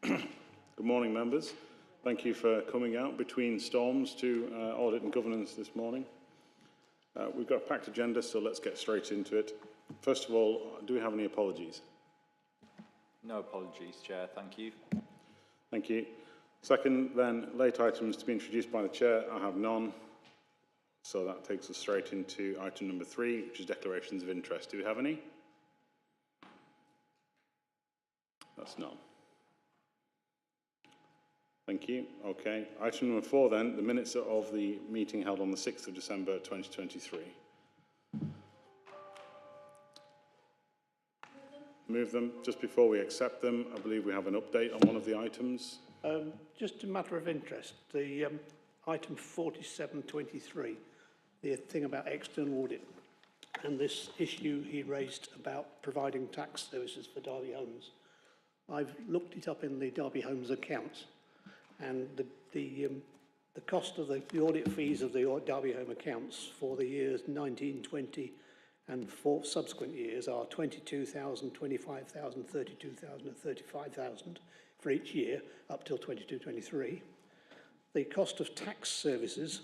Good morning, members. Thank you for coming out between storms to audit and governance this morning. We've got a packed agenda, so let's get straight into it. First of all, do we have any apologies? No apologies, Chair. Thank you. Thank you. Second, then, late items to be introduced by the Chair. I have none. So that takes us straight into item number 3, which is declarations of interest. Do we have any? That's none. Thank you. Okay. Item number 4 then, the minutes of the meeting held on the 6th of December 2023. Move them. Just before we accept them, I believe we have an update on one of the items. Just a matter of interest, the item 4723, the thing about external audit, and this issue he raised about providing tax services for Derby Homes. I've looked it up in the Derby Homes accounts, and the cost of the audit fees of the Derby Home accounts for the years 1920 and for subsequent years are 22,000, 25,000, 32,000 and 35,000 for each year up till 22-23. The cost of tax services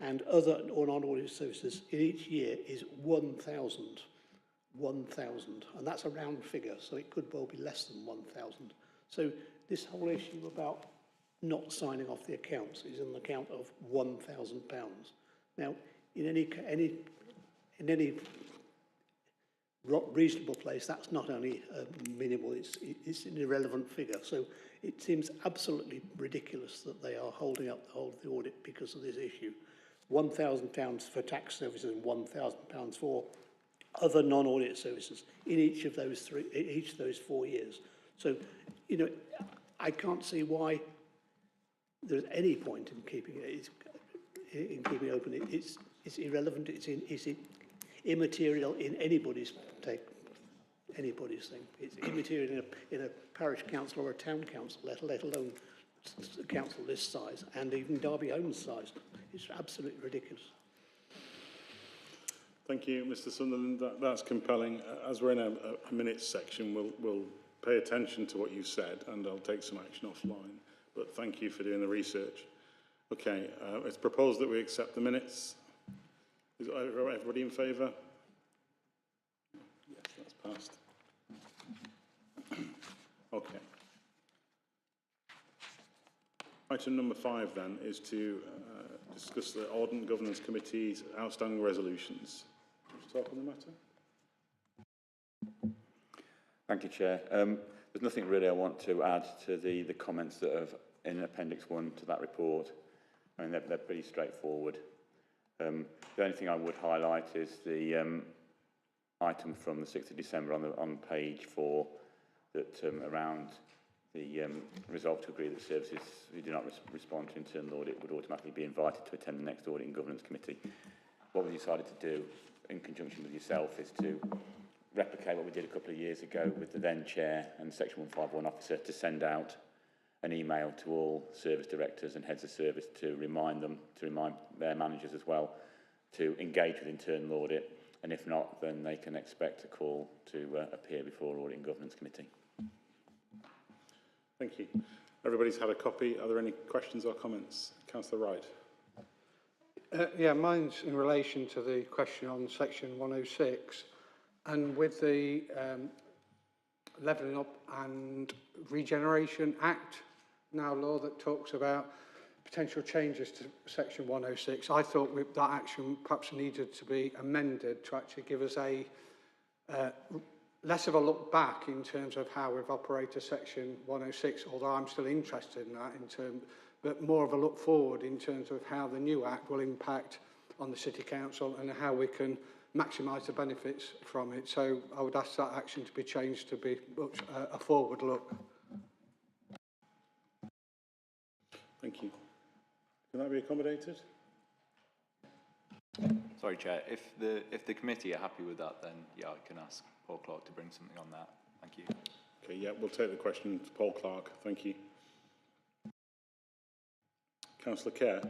and other or non-audit services in each year is 1,000. 1,000, and that's a round figure, so it could well be less than 1,000. So this whole issue about not signing off the accounts is an account of £1,000. Now, in any reasonable place, that's not only minimal, it's an irrelevant figure. So it seems absolutely ridiculous that they are holding up the whole of the audit because of this issue. £1,000 for tax services and £1,000 for other non-audit services in each of those 4 years. So, you know, I can't see why there's any point in keeping it. Keeping it open. It's irrelevant. It's immaterial in anybody's thing. It's immaterial in a parish council or a town council, let alone a council this size, and even Derby Homes size. It's absolutely ridiculous. Thank you, Mr. Sunderland. That's compelling. As we're in a minutes section, we'll pay attention to what you said, and I'll take some action offline. But thank you for doing the research. Okay, it's proposed that we accept the minutes. Is everybody in favour? Yes, that's passed. Okay. Item number 5 then is to discuss the Audit and Governance Committee's outstanding resolutions. Talk on the matter. Thank you, Chair. There's nothing really I want to add to the comments that are in Appendix 1 to that report. I mean, they're pretty straightforward. The only thing I would highlight is the item from the 6th of December on page 4 that around the resolve to agree that services who do not respond to internal audit would automatically be invited to attend the next Audit and Governance Committee. What we decided to do in conjunction with yourself is to replicate what we did a couple of years ago with the then chair and Section 151 officer to send out an email to all service directors and heads of service to remind their managers as well to engage with internal audit, and if not, then they can expect a call to appear before Audit and Governance Committee. Thank you. Everybody's had a copy. Are there any questions or comments? Councillor Wright. Yeah, mine's in relation to the question on Section 106, and with the Levelling Up and Regeneration Act, now law that talks about potential changes to Section 106, I thought that action perhaps needed to be amended to actually give us a less of a look back in terms of how we've operated Section 106, although I'm still interested in that, but more of a look forward in terms of how the new Act will impact on the City Council and how we can maximise the benefits from it. So I would ask that action to be changed to be much a forward look. Thank you. Can that be accommodated? Sorry, Chair. If the committee are happy with that, then yeah, I can ask Paul Clark to bring something on that. Thank you. Okay, yeah, we'll take the question to Paul Clark. Thank you. Councillor Kerr.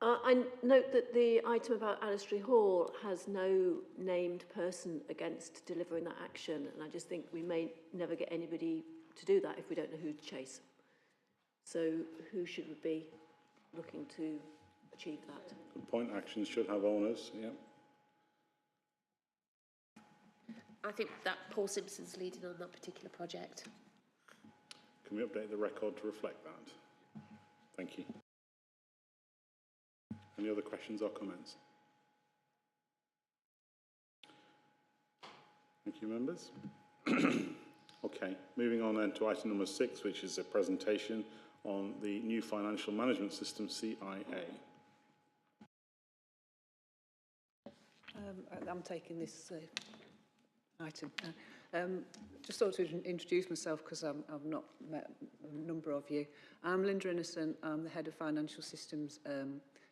I note that the item about Alistair Hall has no named person against delivering that action, and I just think we may never get anybody to do that if we don't know who to chase. So who should we be looking to achieve that? Good point. Actions should have owners. Yeah. I think that Paul Simpson's leading on that particular project. Can we update the record to reflect that? Thank you. Any other questions or comments? Thank you, members. Okay, moving on then to item number 6, which is a presentation on the new financial management system, CIA. I'm taking this item. Just thought to introduce myself because I've not met a number of you. I'm Linda Innocent. I'm the Head of Financial Systems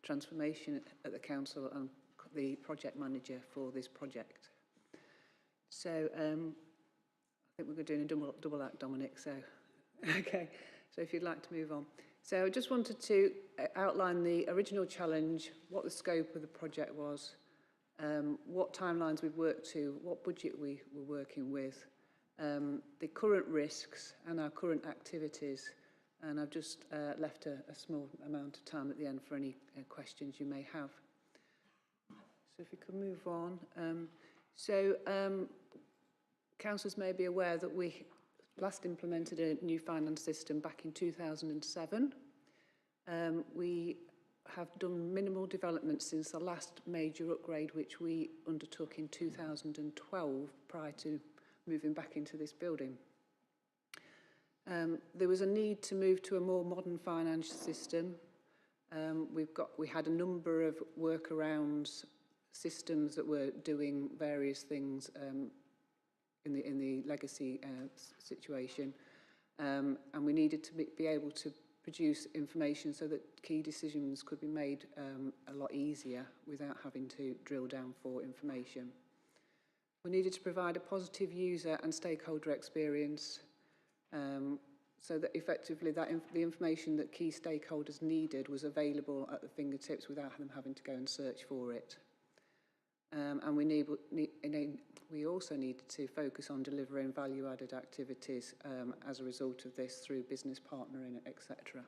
Transformation at the Council and the project manager for this project. So I think we're doing a double act, Dominic, so okay. So if you'd like to move on. So I just wanted to outline the original challenge, what the scope of the project was, what timelines we've worked to, what budget we were working with, the current risks and our current activities. And I've just left a small amount of time at the end for any questions you may have. So if you could move on. Councillors may be aware that we last implemented a new finance system back in 2007. We have done minimal development since the last major upgrade, which we undertook in 2012 prior to moving back into this building. There was a need to move to a more modern financial system. We had a number of workarounds, systems that were doing various things in the legacy situation, and we needed to be able to produce information so that key decisions could be made a lot easier without having to drill down for information. We needed to provide a positive user and stakeholder experience so that effectively the information that key stakeholders needed was available at the fingertips without them having to go and search for it. And we also needed to focus on delivering value-added activities as a result of this through business partnering, etc.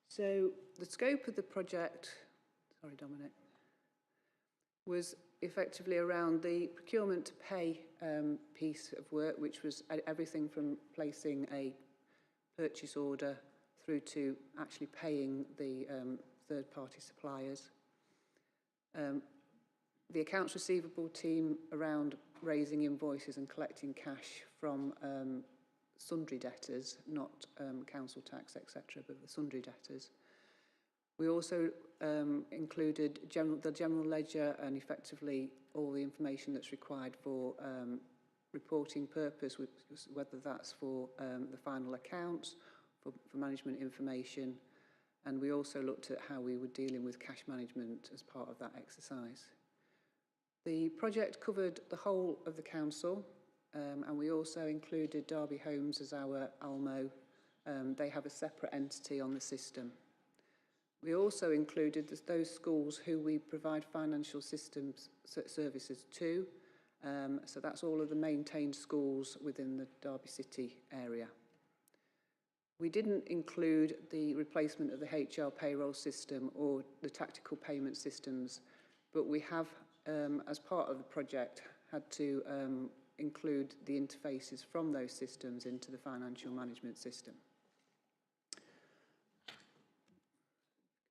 So the scope of the project, sorry Dominic, was effectively around the procurement to pay piece of work, which was everything from placing a purchase order through to actually paying the third-party suppliers. The accounts receivable team around raising invoices and collecting cash from sundry debtors, not council tax, etc., but the sundry debtors. We also included the general ledger and effectively all the information that's required for reporting purpose, whether that's for the final accounts, for management information, and we also looked at how we were dealing with cash management as part of that exercise. The project covered the whole of the council, and we also included Derby Homes as our ALMO. They have a separate entity on the system. We also included those schools who we provide financial systems services to. So that's all of the maintained schools within the Derby City area. We didn't include the replacement of the HR payroll system or the tactical payment systems, but we have, as part of the project, had to include the interfaces from those systems into the financial management system.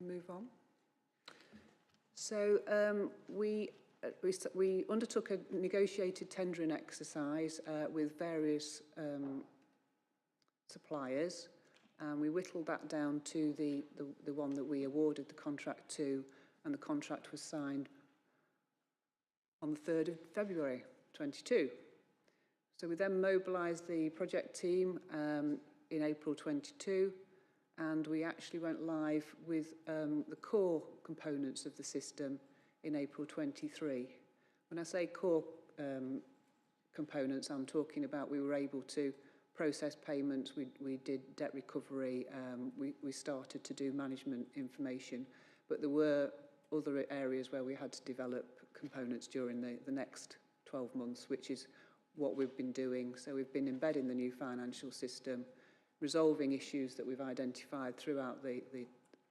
Move on. So we undertook a negotiated tendering exercise with various suppliers, and we whittled that down to the one that we awarded the contract to, and the contract was signed on the 3rd of February 22. So we then mobilised the project team in April 22, and we actually went live with the core components of the system in April 23. When I say core components, I'm talking about we were able to process payments, we did debt recovery, we started to do management information, but there were other areas where we had to develop components during the next 12 months, which is what we've been doing. So we've been embedding the new financial system, resolving issues that we've identified throughout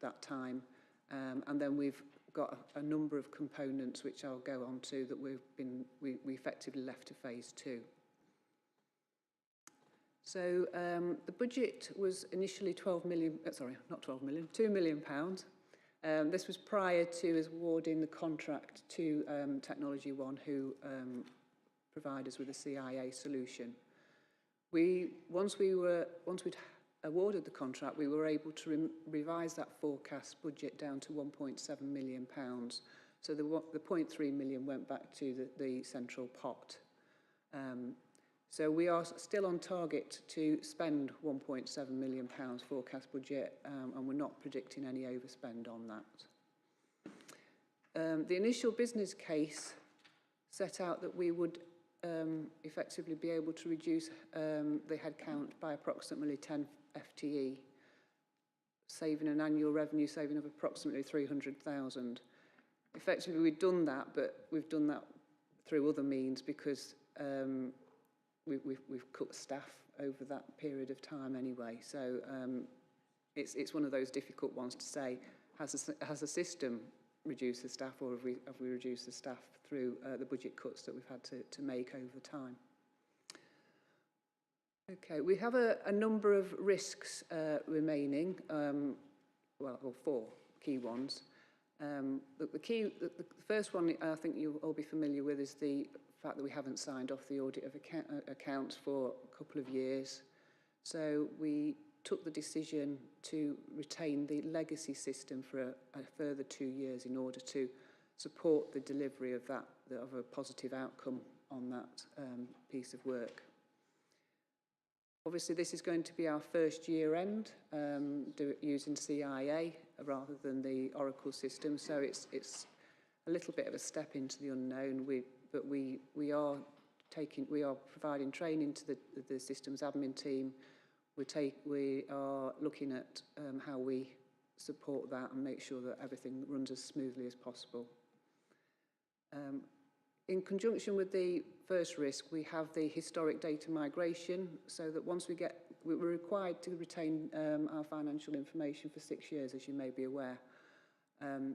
that time, and then we've got a number of components which I'll go on to that we effectively left to phase 2. So the budget was initially 2 million pounds. This was prior to us awarding the contract to Technology One, who provide us with a CIA solution. Once we'd awarded the contract, we were able to revise that forecast budget down to 1.7 million pounds. So the 0.3 million went back to the central pot. So we are still on target to spend 1.7 million pounds forecast budget, and we're not predicting any overspend on that. The initial business case set out that we would effectively be able to reduce the headcount by approximately 10 FTE, saving an annual revenue saving of approximately 300,000. Effectively, we've done that, but we've done that through other means because we've cut staff over that period of time anyway. So it's one of those difficult ones to say, has the system reduced the staff, or have we reduced the staff through the budget cuts that we've had to make over time? Okay, we have a number of risks remaining, well, 4 key ones. The first one I think you'll all be familiar with is the fact that we haven't signed off the audit of accounts for a couple of years. So we took the decision to retain the legacy system for a further 2 years in order to support the delivery of a positive outcome on that piece of work. Obviously, this is going to be our first year end, using CIA rather than the Oracle system, so it's a little bit of a step into the unknown. But we are providing training to the systems admin team. We are looking at how we support that and make sure that everything runs as smoothly as possible. In conjunction with the first risk, we have the historic data migration, so that once we're required to retain our financial information for 6 years, as you may be aware.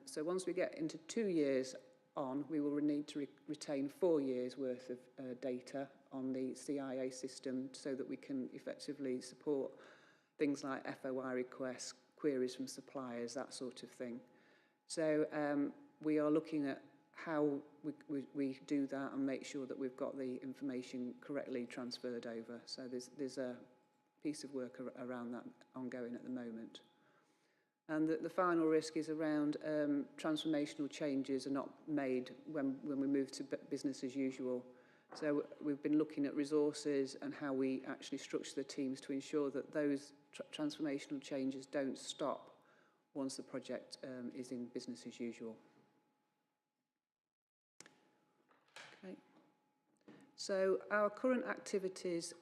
So once we get into 2 years on, we will need to retain 4 years worth of data on the CIA system so that we can effectively support things like FOI requests, queries from suppliers, that sort of thing. So we are looking at how we do that and make sure that we've got the information correctly transferred over. So there's a piece of work around that ongoing at the moment. And the final risk is around transformational changes are not made when we move to business as usual. So we've been looking at resources and how we actually structure the teams to ensure that those transformational changes don't stop once the project is in business as usual. Okay. So our current activities,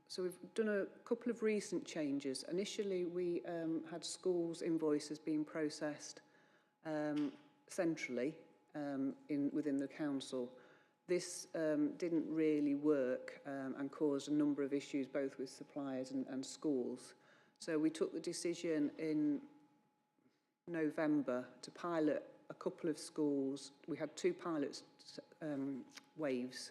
so we've done a couple of recent changes. Initially, we had schools' invoices being processed centrally within the council. This didn't really work and caused a number of issues both with suppliers and schools. So we took the decision in November to pilot a couple of schools. We had 2 pilot waves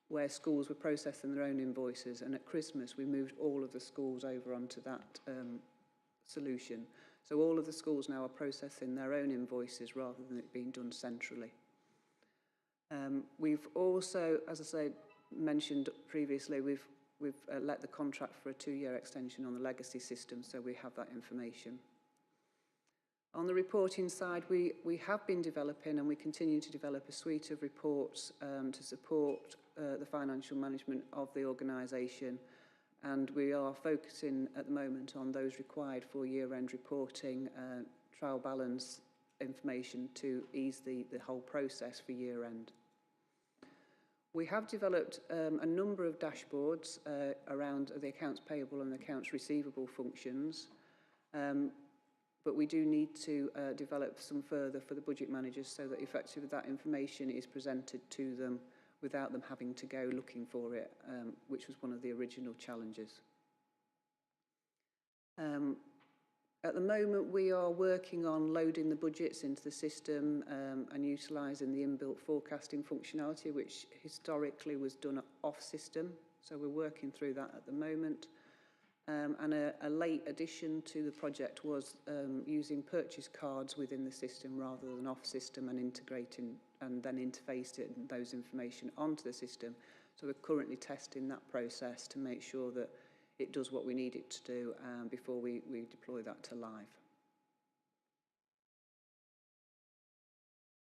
where schools were processing their own invoices, and at Christmas we moved all of the schools over onto that solution. So all of the schools now are processing their own invoices rather than it being done centrally. We've also, as I say, mentioned previously, we've let the contract for a 2-year extension on the legacy system, so we have that information. On the reporting side, we have been developing and we continue to develop a suite of reports to support the financial management of the organisation, and we are focusing at the moment on those required for year-end reporting, trial balance information to ease the whole process for year-end. We have developed a number of dashboards around the accounts payable and accounts receivable functions, but we do need to develop some further for the budget managers so that effectively that information is presented to them without them having to go looking for it, which was one of the original challenges. At the moment, we are working on loading the budgets into the system and utilising the inbuilt forecasting functionality, which historically was done off system. So we're working through that at the moment. And a late addition to the project was using purchase cards within the system rather than off system, and integrating and then interfaced it and those information onto the system. So we're currently testing that process to make sure that it does what we need it to do before we deploy that to live.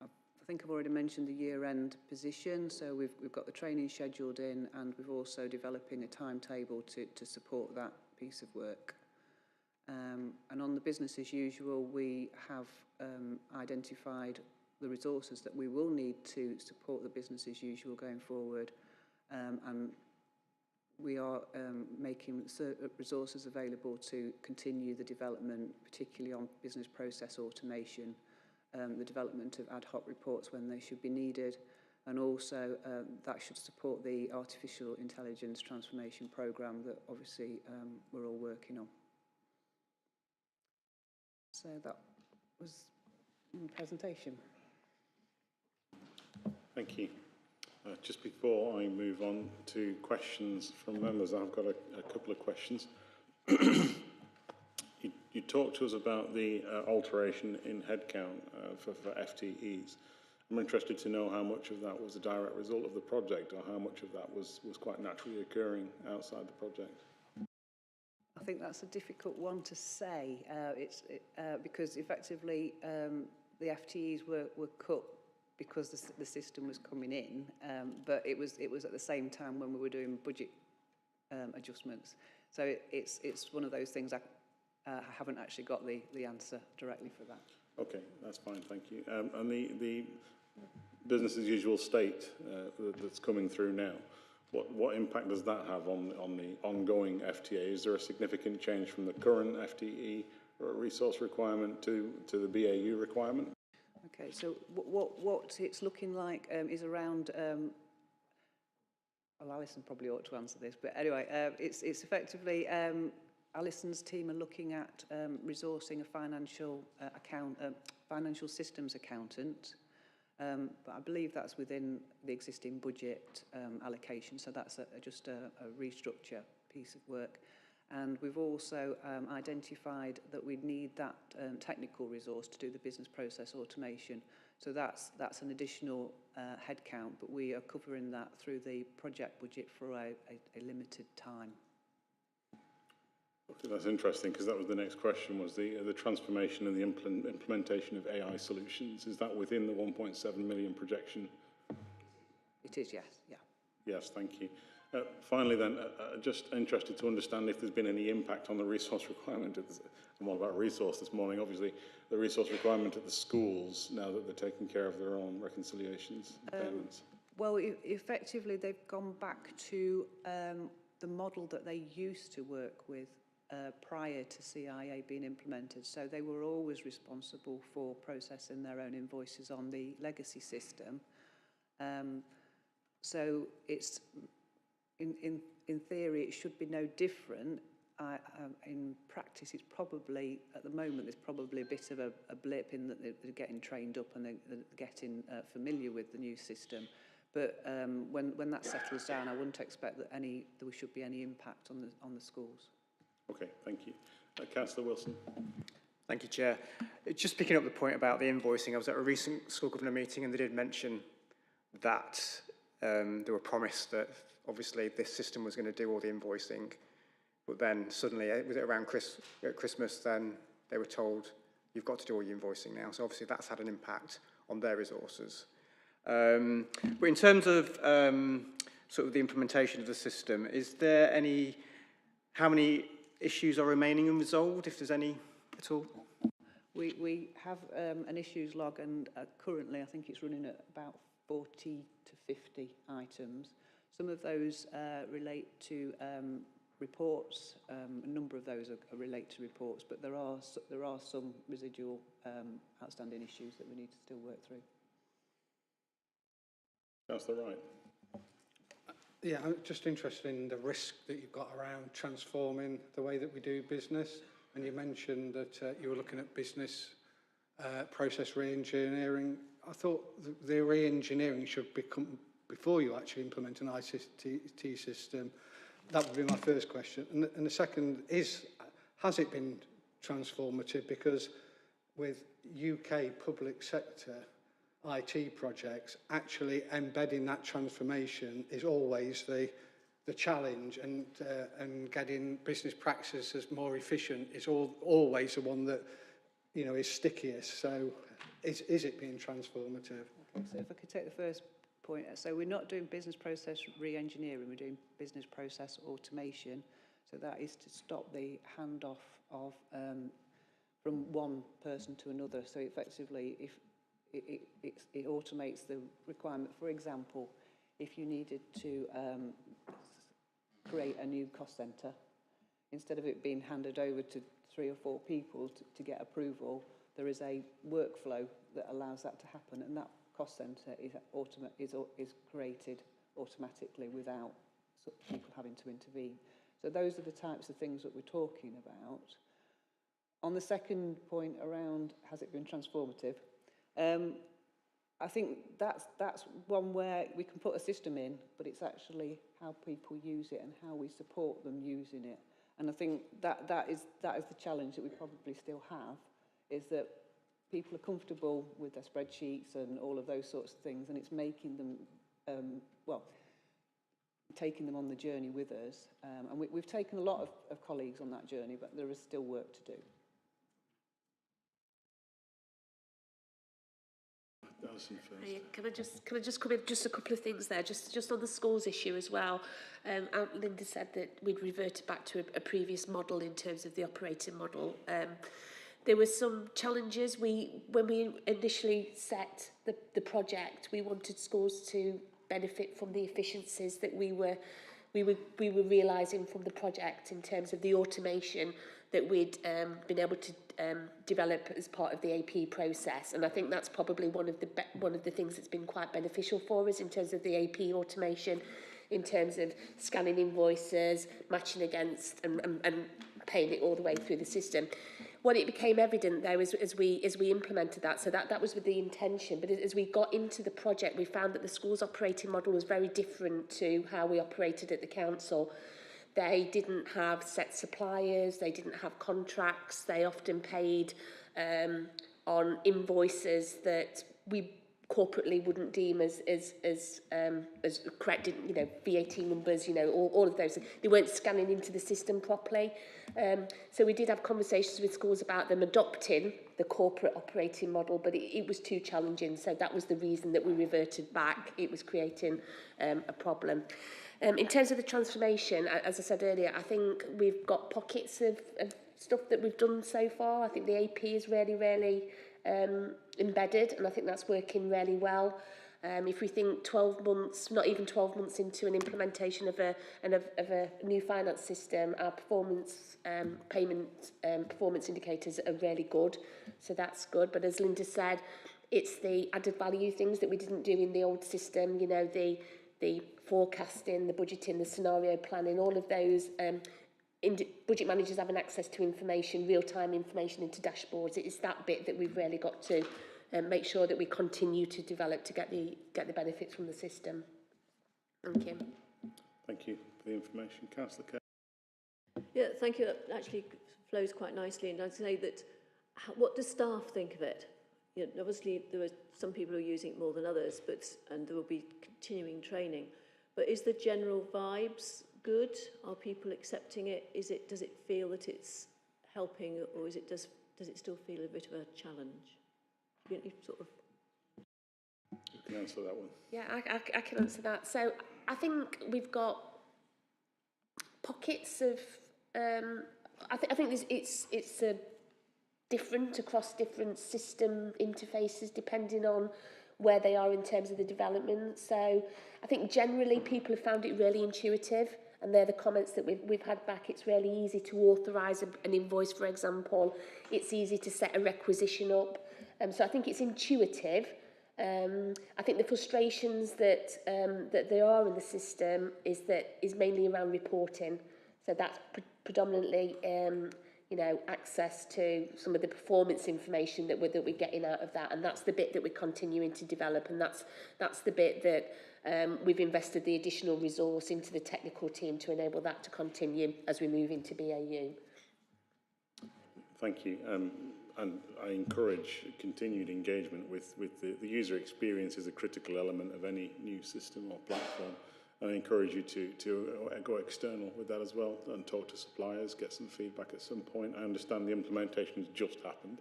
I think I've already mentioned the year-end position, so we've got the training scheduled in, and we're also developing a timetable to support that piece of work. And on the business as usual, we have identified the resources that we will need to support the business as usual going forward, and we are making resources available to continue the development, particularly on business process automation, the development of ad hoc reports when they should be needed, and also that should support the artificial intelligence transformation programme that obviously we're all working on. So that was the presentation. Thank you. Just before I move on to questions from members, I've got a couple of questions. You talked to us about the alteration in headcount for FTEs. I'm interested to know how much of that was a direct result of the project, or how much of that was quite naturally occurring outside the project. I think that's a difficult one to say. Because effectively the FTEs were cut because the system was coming in, but it was at the same time when we were doing budget adjustments. So it's one of those things I haven't actually got the answer directly for that. Okay, that's fine, thank you. And the business as usual state that's coming through now, what impact does that have on the ongoing FTA? Is there a significant change from the current FTE resource requirement to the BAU requirement? Okay, so what it's looking like is around, well, Alison probably ought to answer this, but anyway, it's effectively, Alison's team are looking at resourcing a financial systems accountant, but I believe that's within the existing budget allocation, so that's just a restructure piece of work. And we've also identified that we need that technical resource to do the business process automation. So that's an additional headcount, but we are covering that through the project budget for a limited time. Okay, that's interesting, because that was the next question, was the transformation and the implementation of AI solutions. Is that within the 1.7 million projection? It is, yes, yeah. Yes, thank you. Finally then, just interested to understand if there's been any impact on the resource requirement. I'm all about resource this morning, obviously. The resource requirement at the schools, now that they're taking care of their own reconciliations and payments. Well, effectively, they've gone back to the model that they used to work with prior to CIA being implemented. So they were always responsible for processing their own invoices on the legacy system. So it's in theory it should be no different. In practice, it's probably at the moment there's probably a bit of a blip in that they're getting trained up and they're getting familiar with the new system. But when that settles down, I wouldn't expect that there should be any impact on the schools. Okay, thank you. Councillor Wilson. Thank you, Chair. Just picking up the point about the invoicing, I was at a recent school governor meeting and they did mention that they were promised that obviously this system was going to do all the invoicing, but then suddenly, was it around Christmas, then they were told, you've got to do all your invoicing now. So obviously that's had an impact on their resources. But in terms of sort of the implementation of the system, is there how many issues are remaining unresolved, if there's any at all? We have an issues log, and currently I think it's running at about 40 to 50 items. Some of those relate to reports. A number of those relate to reports, but there are some residual outstanding issues that we need to still work through. Councillor Wright. Yeah, I'm just interested in the risk that you've got around transforming the way that we do business. And you mentioned that you were looking at business process re-engineering. I thought the re-engineering should become before you actually implement an ICT system. That would be my first question. And the second is, has it been transformative? Because with UK public sector IT projects, actually embedding that transformation is always the challenge, and getting business practices more efficient is always the one that, you know, is stickiest. So is it being transformative? Okay, so if I could take the first point. So we're not doing business process re-engineering, we're doing business process automation. So that is to stop the handoff of from one person to another. So effectively, if it automates the requirement. For example, if you needed to create a new cost centre, instead of it being handed over to 3 or 4 people to get approval, there is a workflow that allows that to happen, and that cost centre is created automatically without people having to intervene. So those are the types of things that we're talking about. On the second point around, has it been transformative? I think that's one where we can put a system in, but it's actually how people use it and how we support them using it. And I think that is the challenge that we probably still have, is that people are comfortable with their spreadsheets and all of those sorts of things, and it's making them, taking them on the journey with us. And we've taken a lot of colleagues on that journey, but there is still work to do. Can I just come in just a couple of things there, just on the schools issue as well. Linda said that we'd reverted back to a previous model in terms of the operating model. There were some challenges. When we initially set the project, we wanted schools to benefit from the efficiencies that we were realising from the project in terms of the automation that we'd been able to develop as part of the AP process, and I think that's probably one of the things that's been quite beneficial for us in terms of the AP automation, in terms of scanning invoices, matching against, and paying it all the way through the system. What it became evident though as we implemented that, so that was with the intention, but as we got into the project, we found that the school's operating model was very different to how we operated at the council. They didn't have set suppliers, they didn't have contracts, they often paid on invoices that we corporately wouldn't deem as correct, you know, VAT numbers, you know, all of those. They weren't scanning into the system properly. So we did have conversations with schools about them adopting the corporate operating model, but it was too challenging. So that was the reason that we reverted back. It was creating a problem. In terms of the transformation, as I said earlier, I think we've got pockets of stuff that we've done so far. I think the AP is really embedded, and I think that's working really well. If we think 12 months, not even 12 months into an implementation of a new finance system, our performance performance indicators are really good, so that's good. But as Linda said, it's the added value things that we didn't do in the old system. You know, the forecasting, the budgeting, the scenario planning, all of those. Budget managers having access to information, real-time information into dashboards. It's that bit that we've really got to make sure that we continue to develop to get the benefits from the system. Thank you. Thank you for the information. Councillor Kerr. Yeah, thank you. That actually flows quite nicely. And I'd say that, what do staff think of it? You know, obviously, there are some people who are using it more than others, and there will be continuing training. But is the general vibes good? Are people accepting it? Does it feel that it's helping, or does it still feel a bit of a challenge? You sort of. You can answer that one. Yeah, I can answer that. So I think we've got pockets of. I think it's different across different system interfaces depending on where they are in terms of the development. So I think generally people have found it really intuitive, and they're the comments that we've had back. It's really easy to authorise an invoice, for example. It's easy to set a requisition up. So I think it's intuitive. I think the frustrations that that there are in the system is mainly around reporting. So that's predominantly you know, access to some of the performance information that we're getting out of that, and that's the bit that we're continuing to develop, and that's the bit that we've invested the additional resource into the technical team to enable that to continue as we move into BAU. Thank you. And I encourage continued engagement with the user experience is a critical element of any new system or platform. And I encourage you to go external with that as well and talk to suppliers, get some feedback at some point. I understand the implementation has just happened,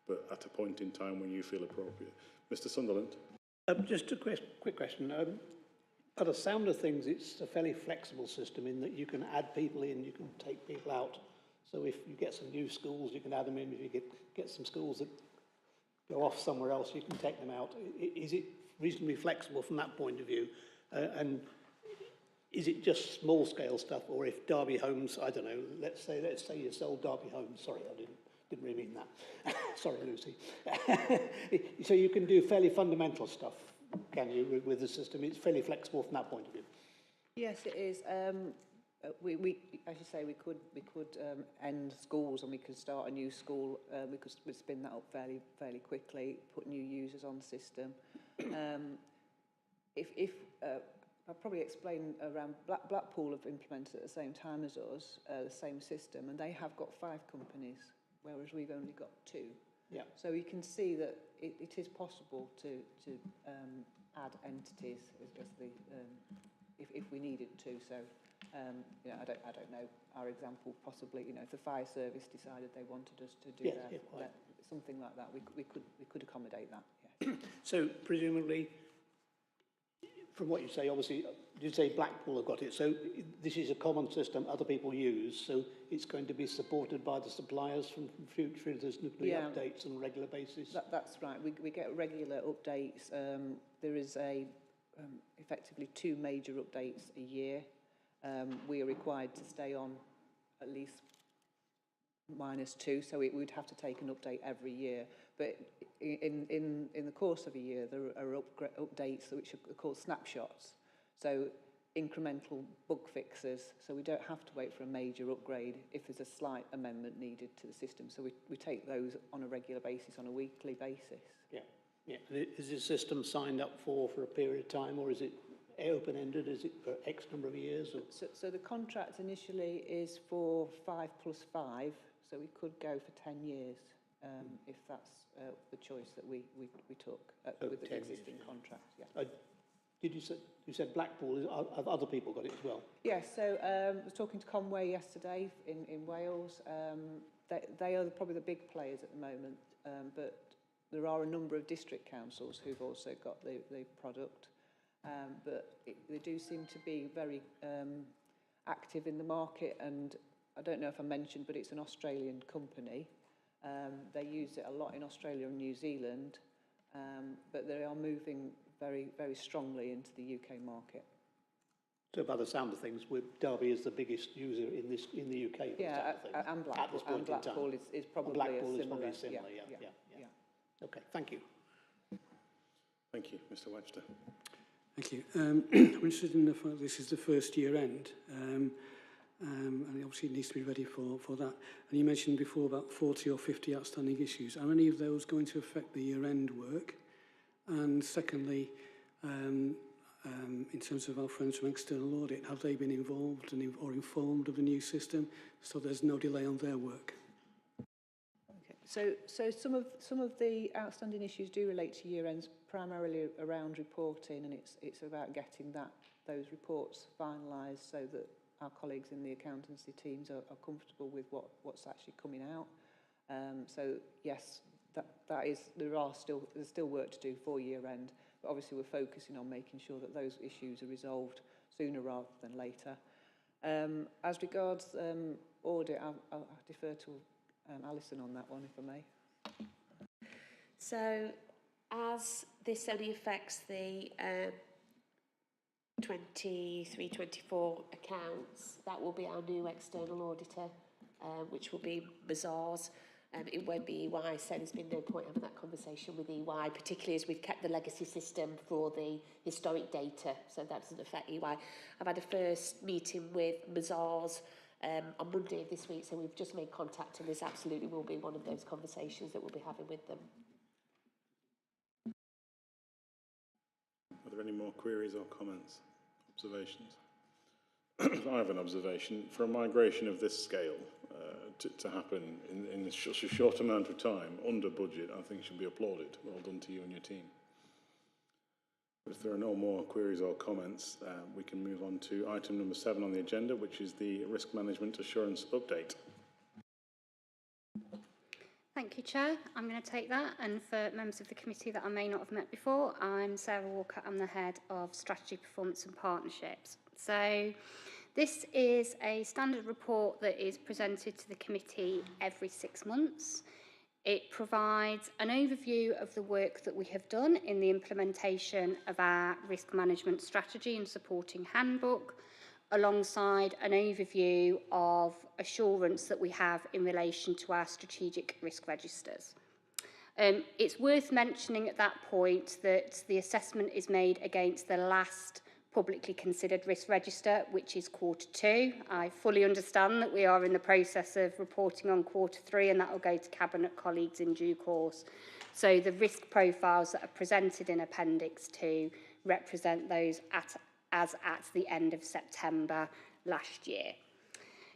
but at a point in time when you feel appropriate. Mr. Sunderland. Just a quick question. By the sound of things, it's a fairly flexible system in that you can add people in, you can take people out. So if you get some new schools, you can add them in. If you get some schools that go off somewhere else, you can take them out. Is it reasonably flexible from that point of view? And is it just small scale stuff, or if Derby Homes, I don't know, let's say you sold Derby Homes. Sorry, I didn't really mean that. Sorry, Lucy. So you can do fairly fundamental stuff, can you, with the system? It's fairly flexible from that point of view. Yes, it is. We, as you say, we could end schools and we could start a new school. We'd spin that up fairly quickly, put new users on the system. I'll probably explain around Blackpool have implemented at the same time as us the same system, and they have got 5 companies, whereas we've only got 2. Yeah. So you can see that it is possible to add entities if we needed to. So. You know, I don't know our example. Possibly, you know, if the fire service decided they wanted us to do something like that, we could accommodate that. Yes. So presumably, from what you say, obviously, you say Blackpool have got it. So this is a common system other people use. So it's going to be supported by the suppliers from future if there's nuclear updates on a regular basis. That's right. We get regular updates. There is effectively 2 major updates a year. We are required to stay on at least -2, so we'd have to take an update every year. But in the course of a year, there are updates which are called snapshots. So incremental bug fixes, so we don't have to wait for a major upgrade if there's a slight amendment needed to the system. So we take those on a regular basis, on a weekly basis. Yeah. And is this system signed up for a period of time, or is it open-ended? Is it for X number of years? Or? So the contract initially is for 5 + 5, so we could go for 10 years if that's the choice that we took with the existing contract. Yeah. Did you said Blackpool? Have other people got it as well? Yes. So I was talking to Conway yesterday in Wales. They are probably the big players at the moment, but there are a number of district councils who've also got the product. But they do seem to be very active in the market, and I don't know if I mentioned, but it's an Australian company. They use it a lot in Australia and New Zealand, but they are moving very, very strongly into the UK market. So by the sound of things, Derby is the biggest user in the UK. Yeah, and Blackpool is probably similar. Yeah. Okay, thank you. Thank you, Mr. Webster. Thank you. I'm interested in the fact this is the first year end, and obviously it needs to be ready for that. And you mentioned before about 40 or 50 outstanding issues. Are any of those going to affect the year end work? And secondly, in terms of our friends from external audit, have they been involved or informed of the new system so there's no delay on their work? So some of the outstanding issues do relate to year ends, primarily around reporting, and it's about getting those reports finalised so that our colleagues in the accountancy teams are comfortable with what's actually coming out. So yes, there's still work to do for year end, but obviously we're focusing on making sure that those issues are resolved sooner rather than later. As regards audit, I'll defer to Alison on that one, if I may. So, as this only affects the 23-24 accounts, that will be our new external auditor, which will be Mazars. it won't be EY, so there's been no point having that conversation with EY, particularly as we've kept the legacy system for the historic data, so that doesn't affect EY. I've had a first meeting with Mazars on Monday of this week, so we've just made contact, and this absolutely will be one of those conversations that we'll be having with them. Are there any more queries or comments, observations? I have an observation. For a migration of this scale to happen in such a short amount of time, under budget, I think should be applauded. Well done to you and your team. If there are no more queries or comments, we can move on to item number 7 on the agenda, which is the Risk Management Assurance Update. Thank you, Chair. I'm going to take that. And for members of the committee that I may not have met before, I'm Sarah Walker. I'm the Head of Strategy, Performance and Partnerships. So this is a standard report that is presented to the committee every 6 months. It provides an overview of the work that we have done in the implementation of our risk management strategy and supporting handbook, alongside an overview of assurance that we have in relation to our strategic risk registers. It's worth mentioning at that point that the assessment is made against the last publicly considered risk register, which is Q2. I fully understand that we are in the process of reporting on Q3, and that will go to Cabinet colleagues in due course. So the risk profiles that are presented in Appendix 2 represent those as at the end of September last year.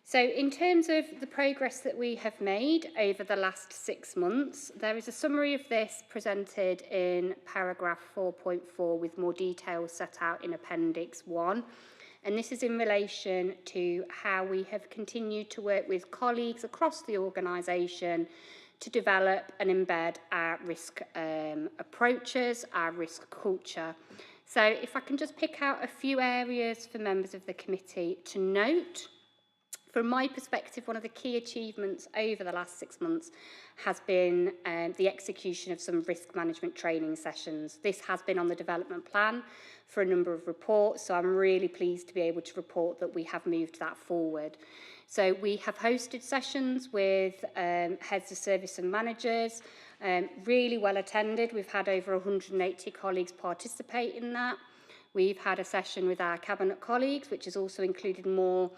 So in terms of the progress that we have made over the last 6 months, there is a summary of this presented in paragraph 4.4 with more details set out in Appendix 1. And this is in relation to how we have continued to work with colleagues across the organisation to develop and embed our risk approaches, our risk culture. So if I can just pick out a few areas for members of the committee to note. From my perspective, one of the key achievements over the last 6 months has been the execution of some risk management training sessions. This has been on the development plan for a number of reports, so I'm really pleased to be able to report that we have moved that forward. So we have hosted sessions with heads of service and managers, really well attended. We've had over 180 colleagues participate in that. We've had a session with our Cabinet colleagues, which has also included more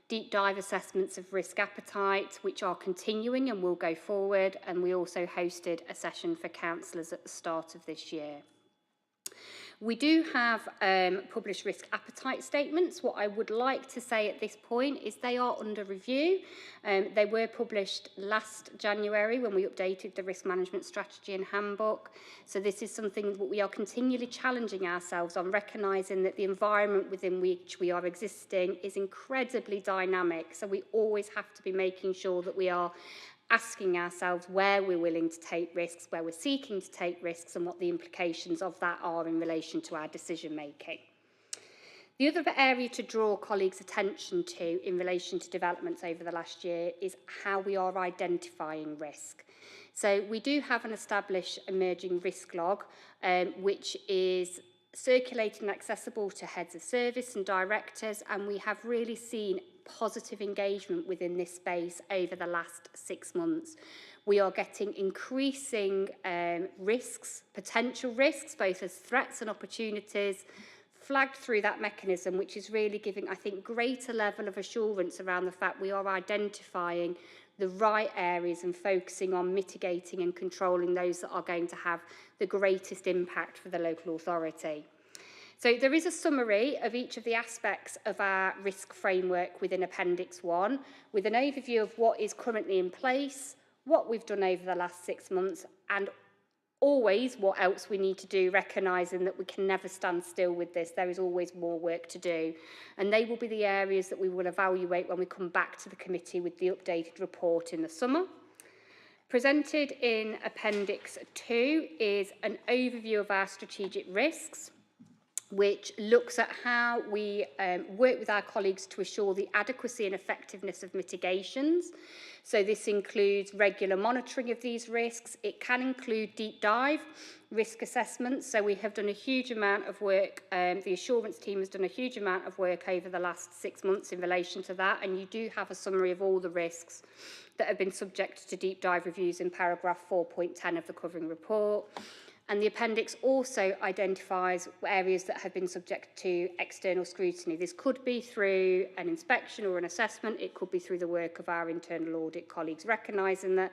deep dive assessments of risk appetite, which are continuing and will go forward. And we also hosted a session for councillors at the start of this year. We do have published risk appetite statements. What I would like to say at this point is they are under review. They were published last January when we updated the risk management strategy and handbook. So this is something that we are continually challenging ourselves on, recognising that the environment within which we are existing is incredibly dynamic. So we always have to be making sure that we are asking ourselves where we're willing to take risks, where we're seeking to take risks, and what the implications of that are in relation to our decision making. The other area to draw colleagues' attention to in relation to developments over the last year is how we are identifying risk. So we do have an established emerging risk log, which is circulated and accessible to heads of service and directors, and we have really seen positive engagement within this space over the last 6 months. We are getting increasing risks, potential risks, both as threats and opportunities, flagged through that mechanism, which is really giving, I think, greater level of assurance around the fact we are identifying the right areas and focusing on mitigating and controlling those that are going to have the greatest impact for the local authority. So there is a summary of each of the aspects of our risk framework within Appendix 1, with an overview of what is currently in place, what we've done over the last 6 months, and always what else we need to do, recognising that we can never stand still with this. There is always more work to do. And they will be the areas that we will evaluate when we come back to the committee with the updated report in the summer. Presented in Appendix 2 is an overview of our strategic risks, which looks at how we work with our colleagues to assure the adequacy and effectiveness of mitigations. So this includes regular monitoring of these risks. It can include deep dive risk assessments. So we have done a huge amount of work. The assurance team has done a huge amount of work over the last 6 months in relation to that. And you do have a summary of all the risks that have been subject to deep dive reviews in paragraph 4.10 of the covering report. And the appendix also identifies areas that have been subject to external scrutiny. This could be through an inspection or an assessment. It could be through the work of our internal audit colleagues, recognising that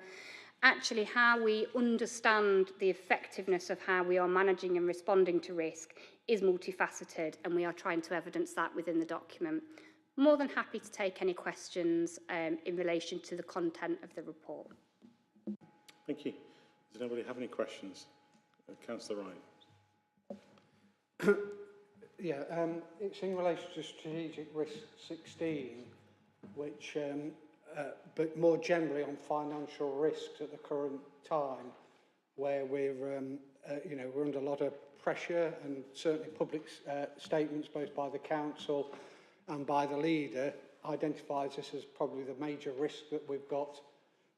actually how we understand the effectiveness of how we are managing and responding to risk is multifaceted, and we are trying to evidence that within the document. More than happy to take any questions in relation to the content of the report. Thank you. Does anybody have any questions? Councillor Wright. Yeah, it's in relation to strategic risk 16, which, but more generally on financial risks at the current time, where we're, you know, we're under a lot of pressure, and certainly public statements both by the council and by the leader identifies this as probably the major risk that we've got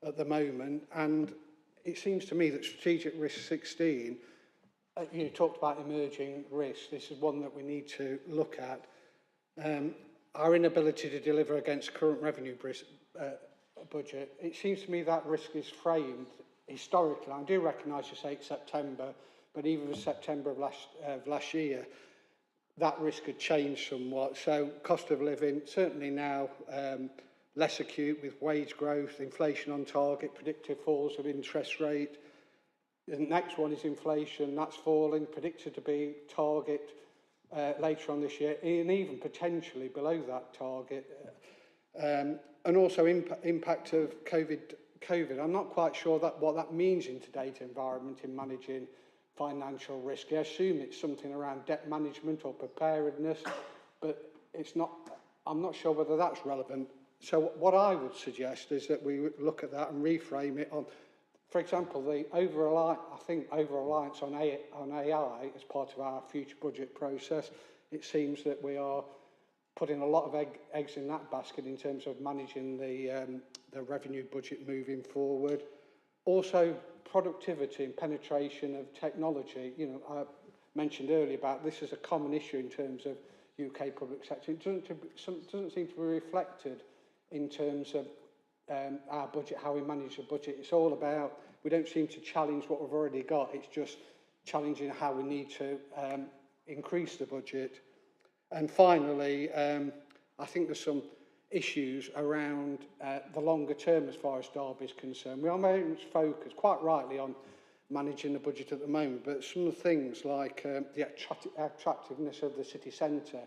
at the moment. And it seems to me that strategic risk 16, you talked about emerging risks. This is one that we need to look at. Our inability to deliver against current revenue budget. It seems to me that risk is framed historically. I do recognise you say it's September, but even for September of last year, that risk had changed somewhat. So cost of living, certainly now less acute with wage growth, inflation on target, predicted falls of interest rate. The next one is inflation, that's falling, predicted to be target later on this year, and even potentially below that target. And also impact of COVID. I'm not quite sure what that means in today's environment in managing financial risk. I assume it's something around debt management or preparedness, but it's not. I'm not sure whether that's relevant. So what I would suggest is that we look at that and reframe it on, for example, the over-reliance on AI as part of our future budget process. It seems that we are putting a lot of eggs in that basket in terms of managing the revenue budget moving forward. Also, productivity and penetration of technology. You know, I mentioned earlier about this is a common issue in terms of UK public sector. It doesn't seem to be reflected in terms of our budget, how we manage the budget. It's all about, we don't seem to challenge what we've already got. It's just challenging how we need to increase the budget. And finally, I think there's some issues around the longer term as far as Derby is concerned. We are very much focused, quite rightly, on managing the budget at the moment, but some of the things like the attractiveness of the city centre,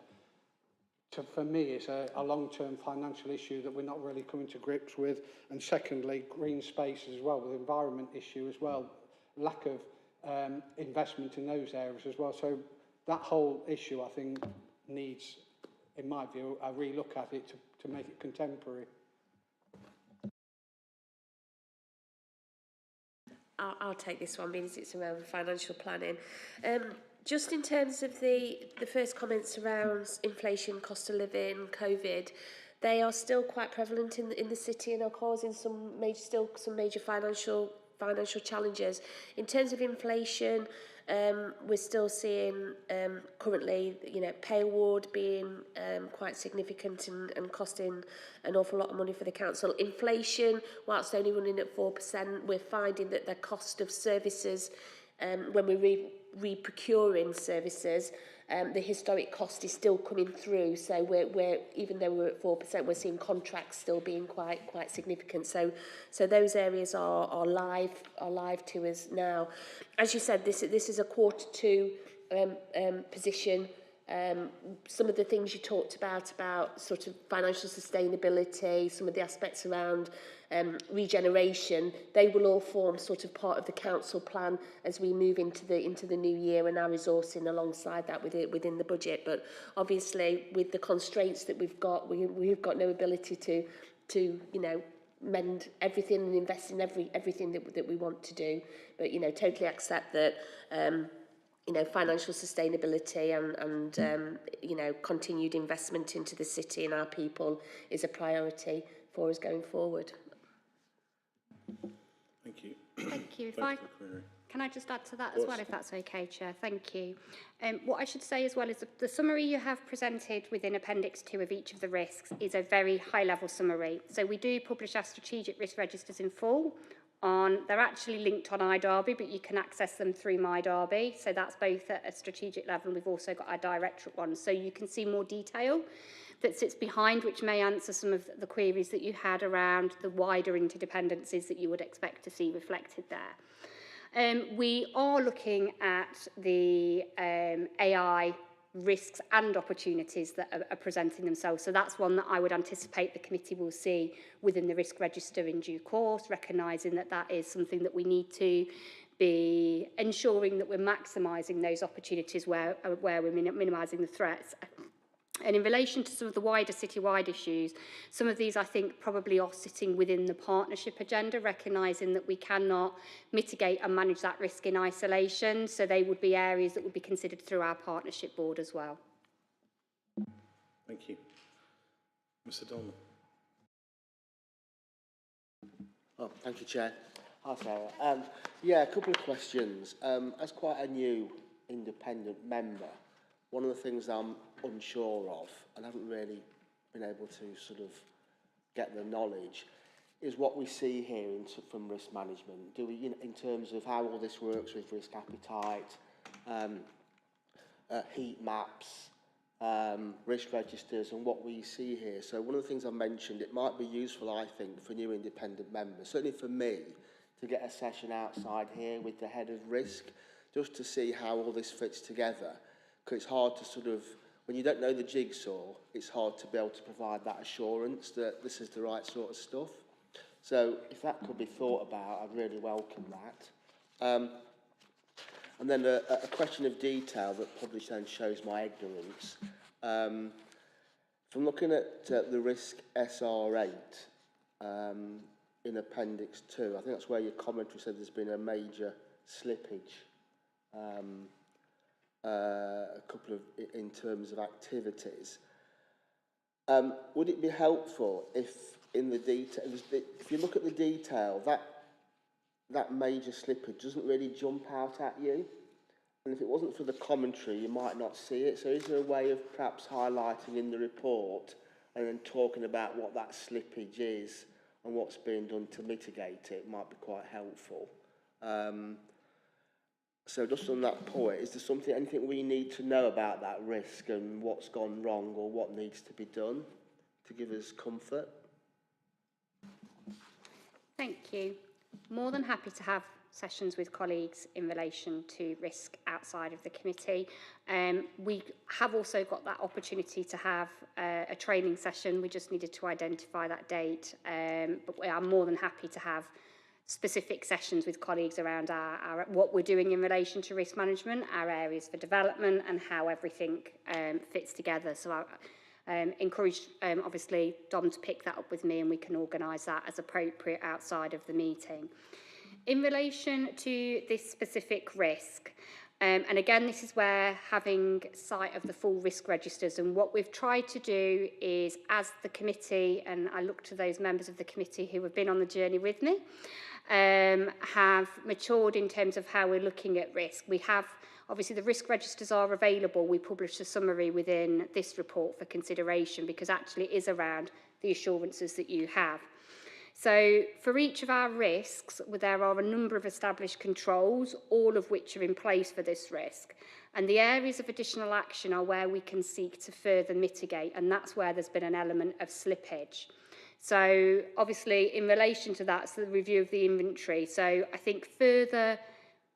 for me, is a long-term financial issue that we're not really coming to grips with. And secondly, green spaces as well, with the environment issue as well, lack of investment in those areas as well. So that whole issue, I think, needs, in my view, a relook at it to make it contemporary. I'll take this one, because it's around financial planning. Just in terms of the first comments around inflation, cost of living, COVID, they are still quite prevalent in the city and are causing some major financial challenges. In terms of inflation, we're still seeing currently, you know, pay award being quite significant and costing an awful lot of money for the council. Inflation, whilst only running at 4%, we're finding that the cost of services, when we're re-procuring services, the historic cost is still coming through. So we're even though we're at 4%, we're seeing contracts still being quite significant. So those areas are live to us now. As you said, this is a Q2 position. Some of the things you talked about sort of financial sustainability, some of the aspects around regeneration, they will all form sort of part of the council plan as we move into the new year, and our resourcing alongside that within the budget. But obviously, with the constraints that we've got no ability to you know, mend everything and invest in everything that we want to do. But, you know, totally accept that you know, financial sustainability and you know, continued investment into the city and our people is a priority for us going forward. Thank you. Thank you. Thanks for the query. Can I just add to that as well, if that's okay, Chair? Thank you. What I should say as well is the summary you have presented within Appendix 2 of each of the risks is a very high-level summary. So we do publish our strategic risk registers in full. They're actually linked on iDerby, but you can access them through MyDerby. So that's both at a strategic level, and we've also got our directorate ones. So you can see more detail that sits behind, which may answer some of the queries that you had around the wider interdependencies that you would expect to see reflected there. We are looking at the AI risks and opportunities that are presenting themselves. So that's one that I would anticipate the committee will see within the risk register in due course, recognising that that is something that we need to be ensuring that we're maximising those opportunities where we're minimising the threats. And in relation to some of the wider citywide issues, some of these I think probably are sitting within the partnership agenda, recognising that we cannot mitigate and manage that risk in isolation. So they would be areas that would be considered through our partnership board as well. Thank you. Mr. Dolman. Oh, thank you, Chair. Hi, Sarah. Yeah, a couple of questions. As quite a new independent member, one of the things I'm unsure of, and haven't really been able to sort of get the knowledge, is what we see here from risk management. Do we, in terms of how all this works with risk appetite, heat maps, risk registers, and what we see here. So one of the things I mentioned, it might be useful, I think, for new independent members, certainly for me, to get a session outside here with the head of risk, just to see how all this fits together. Because it's hard to sort of, when you don't know the jigsaw, it's hard to be able to provide that assurance that this is the right sort of stuff. So if that could be thought about, I'd really welcome that. And then a question of detail that probably then shows my ignorance. From looking at the risk SR8 in Appendix 2, I think that's where your commentary said there's been a major slippage. A couple of in terms of activities. Would it be helpful if in the detail, if you look at the detail, that major slippage doesn't really jump out at you? And if it wasn't for the commentary, you might not see it. So is there a way of perhaps highlighting in the report and then talking about what that slippage is and what's being done to mitigate it? Might be quite helpful. So just on that point, is there anything we need to know about that risk and what's gone wrong or what needs to be done to give us comfort? Thank you. More than happy to have sessions with colleagues in relation to risk outside of the committee. We have also got that opportunity to have a training session. We just needed to identify that date, but we are more than happy to have specific sessions with colleagues around our what we're doing in relation to risk management, our areas for development, and how everything fits together. So I encourage, obviously, Dom to pick that up with me, and we can organise that as appropriate outside of the meeting. In relation to this specific risk, and again, this is where having sight of the full risk registers, and what we've tried to do is, as the committee, and I look to those members of the committee who have been on the journey with me, have matured in terms of how we're looking at risk. We have, obviously, the risk registers are available. We published a summary within this report for consideration because actually it is around the assurances that you have. So for each of our risks, there are a number of established controls, all of which are in place for this risk. And the areas of additional action are where we can seek to further mitigate, and that's where there's been an element of slippage. So obviously in relation to that, so the review of the inventory. So I think further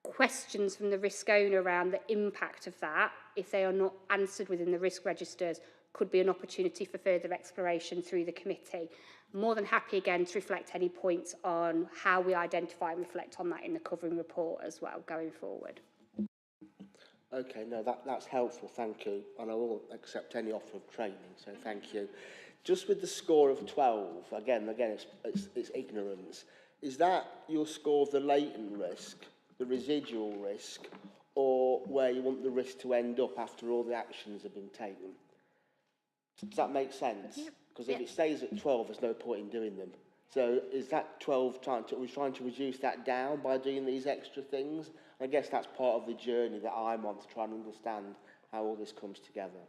questions from the risk owner around the impact of that, if they are not answered within the risk registers, could be an opportunity for further exploration through the committee. I'm more than happy again to reflect any points on how we identify and reflect on that in the covering report as well going forward. Okay, no, that's helpful, thank you. And I will accept any offer of training, so thank you. Just with the score of 12, again, it's ignorance. Is that your score of the latent risk, the residual risk, or where you want the risk to end up after all the actions have been taken? Does that make sense? Because if it stays at 12, there's no point in doing them. So is that 12 we're trying to reduce that down by doing these extra things? I guess that's part of the journey that I'm on to try and understand how all this comes together.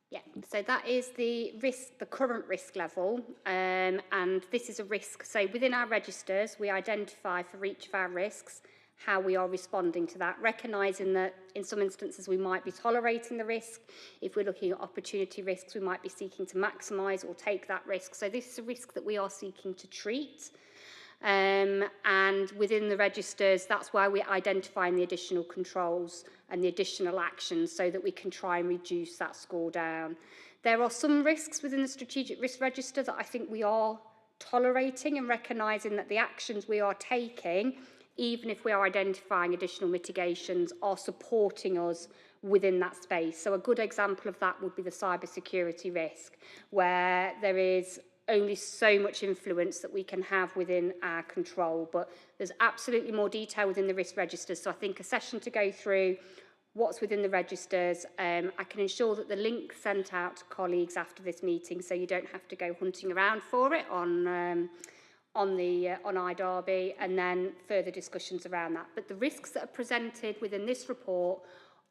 Yeah, so that is the risk, the current risk level, and this is a risk. So within our registers, we identify for each of our risks how we are responding to that, recognising that in some instances we might be tolerating the risk. If we're looking at opportunity risks, we might be seeking to maximise or take that risk. So this is a risk that we are seeking to treat. And within the registers, that's why we're identifying the additional controls and the additional actions so that we can try and reduce that score down. There are some risks within the strategic risk register that I think we are tolerating and recognising that the actions we are taking, even if we are identifying additional mitigations, are supporting us within that space. So a good example of that would be the cybersecurity risk, where there is only so much influence that we can have within our control, but there's absolutely more detail within the risk registers. So I think a session to go through what's within the registers. I can ensure that the link sent out to colleagues after this meeting, so you don't have to go hunting around for it on iDerby, and then further discussions around that. But the risks that are presented within this report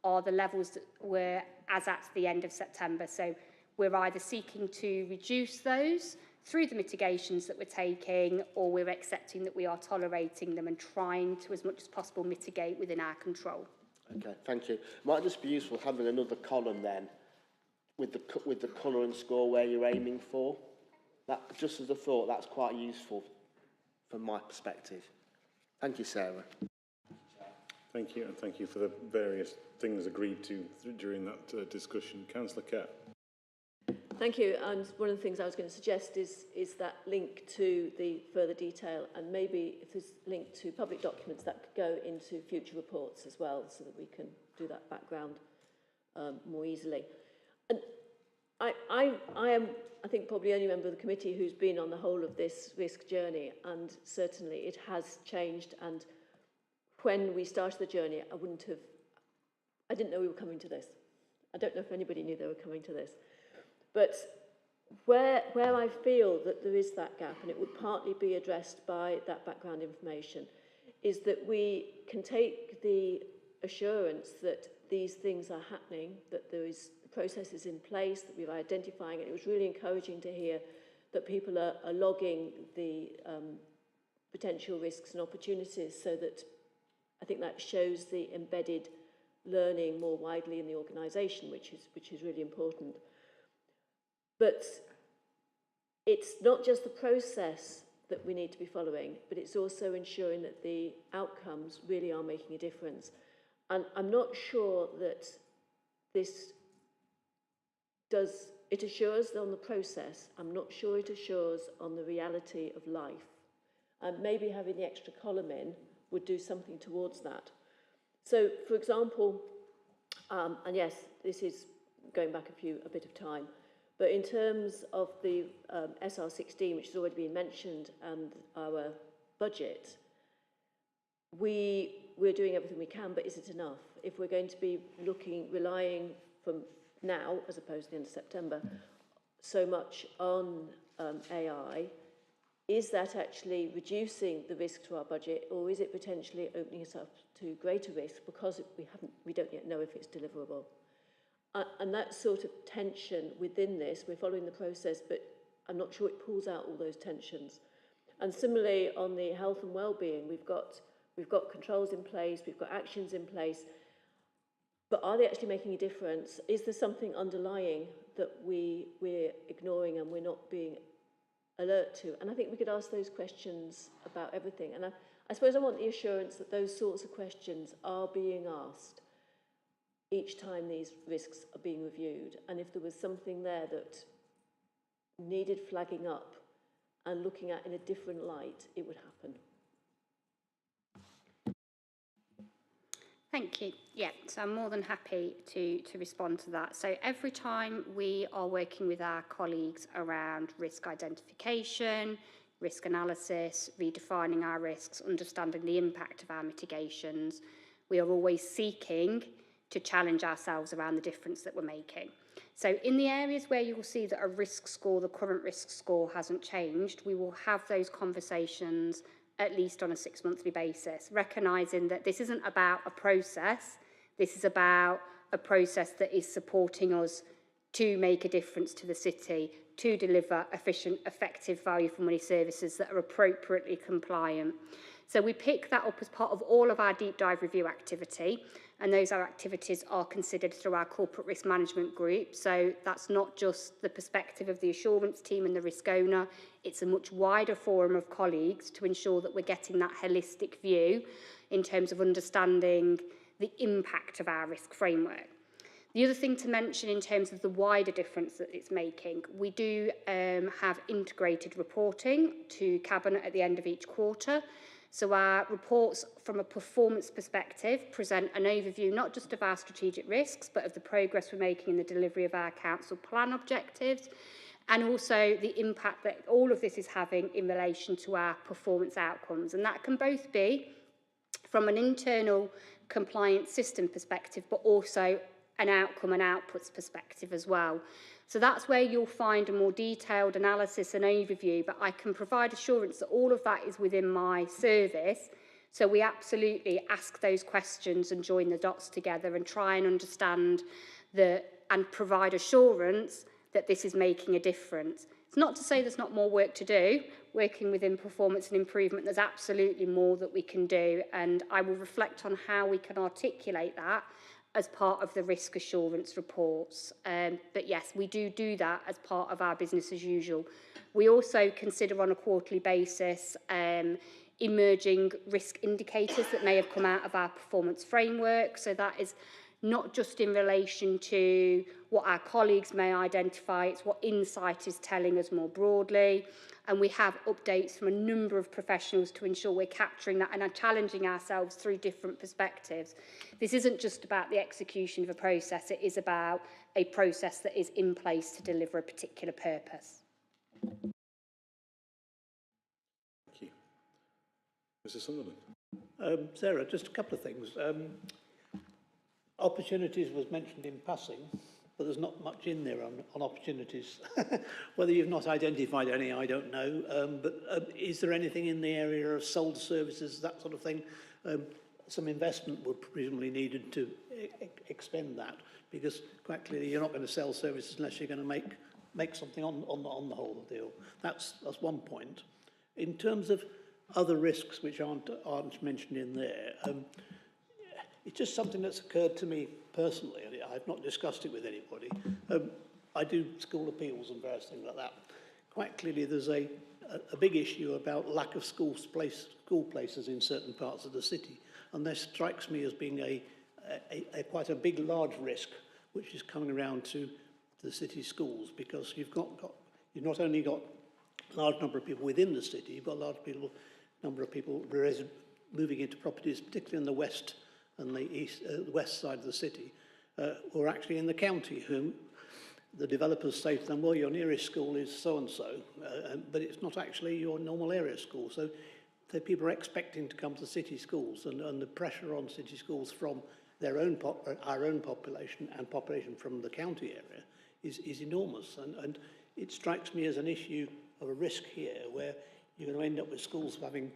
are the levels that were as at the end of September. So we're either seeking to reduce those through the mitigations that we're taking, or we're accepting that we are tolerating them and trying to, as much as possible, mitigate within our control. Okay, thank you. Might just be useful having another column then with the colour and score where you're aiming for. That, just as a thought, that's quite useful from my perspective. Thank you, Sarah. Thank you, and thank you for the various things agreed to during that discussion. Councillor Kett. Thank you. And one of the things I was going to suggest is that link to the further detail, and maybe if there's a link to public documents that could go into future reports as well, so that we can do that background more easily. And I am, I think, probably the only member of the committee who's been on the whole of this risk journey, and certainly it has changed. And when we started the journey, I didn't know we were coming to this. I don't know if anybody knew they were coming to this. But where I feel that there is that gap, and it would partly be addressed by that background information, is that we can take the assurance that these things are happening, that there is processes in place, that we're identifying, and it was really encouraging to hear that people are logging the potential risks and opportunities, so that I think that shows the embedded learning more widely in the organisation, which is really important. But it's not just the process that we need to be following, but it's also ensuring that the outcomes really are making a difference. And I'm not sure that this it assures on the process. I'm not sure it assures on the reality of life. And maybe having the extra column in would do something towards that. So, for example, and yes, this is going back a bit of time, but in terms of the SR16, which has already been mentioned, and our budget, we're doing everything we can, but is it enough? If we're going to be relying from now, as opposed to the end of September, so much on AI, is that actually reducing the risk to our budget, or is it potentially opening us up to greater risk because we don't yet know if it's deliverable? And that sort of tension within this, we're following the process, but I'm not sure it pulls out all those tensions. And similarly, on the health and well-being, we've got controls in place, we've got actions in place, but are they actually making a difference? Is there something underlying that we're ignoring and we're not being alert to? And I think we could ask those questions about everything. And I suppose I want the assurance that those sorts of questions are being asked each time these risks are being reviewed. And if there was something there that needed flagging up and looking at in a different light, it would happen. Thank you. Yeah, so I'm more than happy to respond to that. So every time we are working with our colleagues around risk identification, risk analysis, redefining our risks, understanding the impact of our mitigations, we are always seeking to challenge ourselves around the difference that we're making. So in the areas where you will see that a risk score, the current risk score hasn't changed, we will have those conversations at least on a 6-monthly basis, recognising that this isn't about a process, this is about a process that is supporting us to make a difference to the city, to deliver efficient, effective value for money services that are appropriately compliant. So we pick that up as part of all of our deep dive review activity, and those activities are considered through our corporate risk management group. So that's not just the perspective of the assurance team and the risk owner, it's a much wider forum of colleagues to ensure that we're getting that holistic view in terms of understanding the impact of our risk framework. The other thing to mention in terms of the wider difference that it's making, we do have integrated reporting to Cabinet at the end of each quarter. So our reports from a performance perspective present an overview not just of our strategic risks, but of the progress we're making in the delivery of our council plan objectives, and also the impact that all of this is having in relation to our performance outcomes. And that can both be from an internal compliance system perspective, but also an outcome and outputs perspective as well. So that's where you'll find a more detailed analysis and overview, but I can provide assurance that all of that is within my service. So we absolutely ask those questions and join the dots together and try and understand and provide assurance that this is making a difference. It's not to say there's not more work to do. Working within performance and improvement, there's absolutely more that we can do, and I will reflect on how we can articulate that as part of the risk assurance reports. But yes, we do that as part of our business as usual. We also consider on a quarterly basis emerging risk indicators that may have come out of our performance framework. So that is not just in relation to what our colleagues may identify, it's what Insight is telling us more broadly. And we have updates from a number of professionals to ensure we're capturing that and are challenging ourselves through different perspectives. This isn't just about the execution of a process, it is about a process that is in place to deliver a particular purpose. Thank you. Mr. Sunderland. Sarah, just a couple of things. Opportunities was mentioned in passing, but there's not much in there on opportunities. Whether you've not identified any, I don't know. But is there anything in the area of sold services, that sort of thing? Some investment would presumably needed to expend that, because quite clearly you're not going to sell services unless you're going to make something on the whole deal. That's one point. In terms of other risks which aren't mentioned in there, it's just something that's occurred to me personally, and I've not discussed it with anybody. I do school appeals and various things like that. Quite clearly there's a big issue about lack of school places in certain parts of the city, and this strikes me as being a quite a big, large risk which is coming around to the city schools, because you've not only got a large number of people within the city, you've got a large number of people moving into properties, particularly in the west and the west side of the city, who are actually in the county, whom the developers say to them, well, your nearest school is so-and-so, but it's not actually your normal area school. So the people are expecting to come to city schools, and the pressure on city schools from their own our own population and population from the county area is enormous. And it strikes me as an issue of a risk here, where you're going to end up with schools having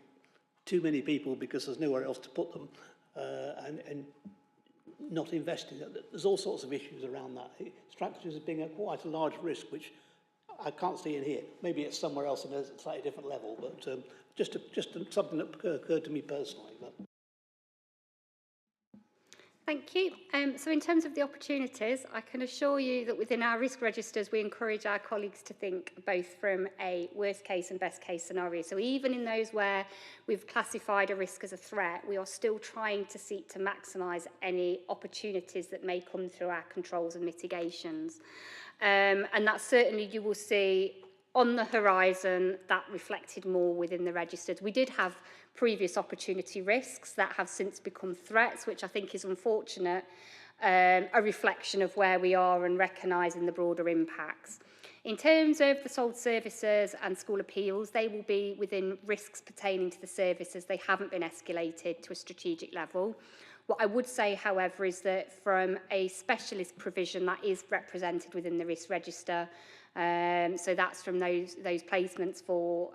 too many people because there's nowhere else to put them, and not investing. There's all sorts of issues around that. It strikes me as being quite a large risk, which I can't see in here. Maybe it's somewhere else and at a slightly different level, but just something that occurred to me personally. But. Thank you. So in terms of the opportunities, I can assure you that within our risk registers, we encourage our colleagues to think both from a worst case and best case scenario. So even in those where we've classified a risk as a threat, we are still trying to seek to maximise any opportunities that may come through our controls and mitigations. And that certainly you will see on the horizon that reflected more within the registers. We did have previous opportunity risks that have since become threats, which I think is unfortunate, a reflection of where we are and recognising the broader impacts. In terms of the sold services and school appeals, they will be within risks pertaining to the services. They haven't been escalated to a strategic level. What I would say, however, is that from a specialist provision that is represented within the risk register, so that's from those placements for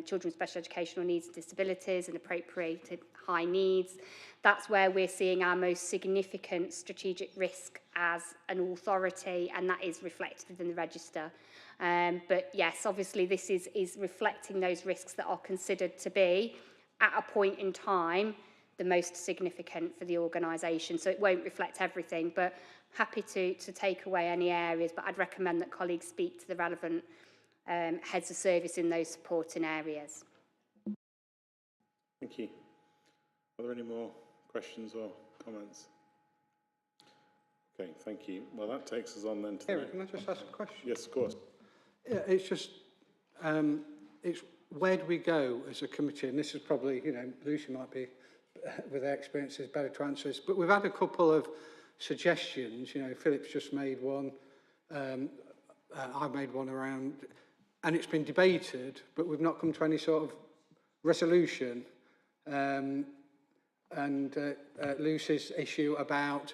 children with special educational needs and disabilities and appropriated high needs. That's where we're seeing our most significant strategic risk as an authority, and that is reflected within the register. But yes, obviously this is reflecting those risks that are considered to be, at a point in time, the most significant for the organisation. So it won't reflect everything, but happy to take away any areas, but I'd recommend that colleagues speak to the relevant heads of service in those supporting areas. Thank you. Are there any more questions or comments? Okay, thank you. Well, that takes us on then to Eric, can I just ask a question? Yes, of course. Yeah, it's just, it's where do we go as a committee? And this is probably, you know, Lucy might be, with her experiences, better to answer this. But we've had a couple of suggestions. You know, Philip's just made one. I've made one around, and it's been debated, but we've not come to any sort of resolution. Lucy's issue about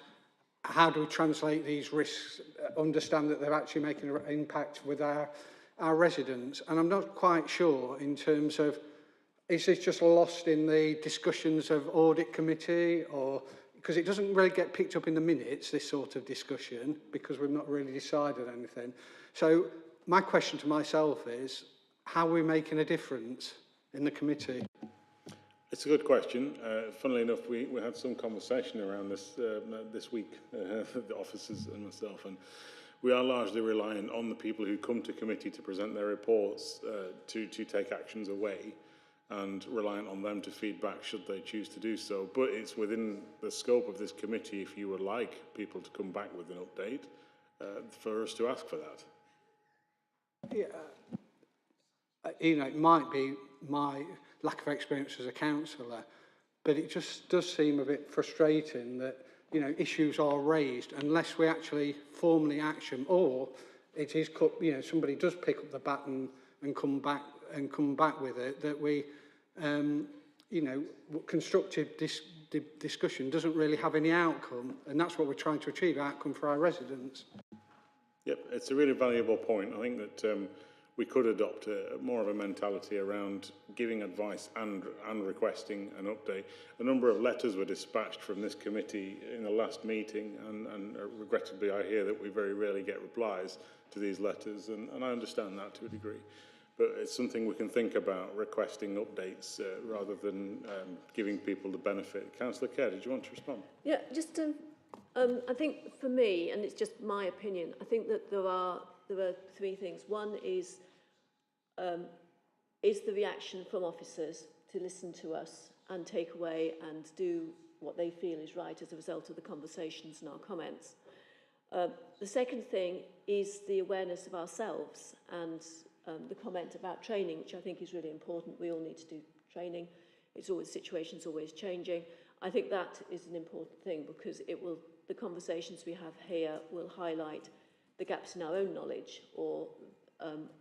how do we translate these risks, understand that they're actually making an impact with our residents. And I'm not quite sure in terms of, is this just lost in the discussions of audit committee, or because it doesn't really get picked up in the minutes, this sort of discussion, because we've not really decided anything. So my question to myself is, how are we making a difference in the committee? It's a good question. Funnily enough, we had some conversation around this this week, the officers and myself, and we are largely reliant on the people who come to committee to present their reports to take actions away, and reliant on them to feed back should they choose to do so. But it's within the scope of this committee, if you would like people to come back with an update, for us to ask for that. Yeah, you know, it might be my lack of experience as a councillor, but it just does seem a bit frustrating that, you know, issues are raised unless we actually formally action, or it is, you know, somebody does pick up the baton and come back with it, that we, you know, constructive discussion doesn't really have any outcome, and that's what we're trying to achieve, outcome for our residents. Yep, it's a really valuable point. I think that we could adopt more of a mentality around giving advice and requesting an update. A number of letters were dispatched from this committee in the last meeting, and regrettably I hear that we very rarely get replies to these letters, and I understand that to a degree. But it's something we can think about, requesting updates rather than giving people the benefit. Councillor Kerr, did you want to respond? Yeah, just I think for me, and it's just my opinion, I think that there are three things. One is the reaction from officers to listen to us and take away and do what they feel is right as a result of the conversations and our comments. The second thing is the awareness of ourselves and the comment about training, which I think is really important. We all need to do training. It's always, situation's always changing. I think that is an important thing because the conversations we have here will highlight the gaps in our own knowledge, or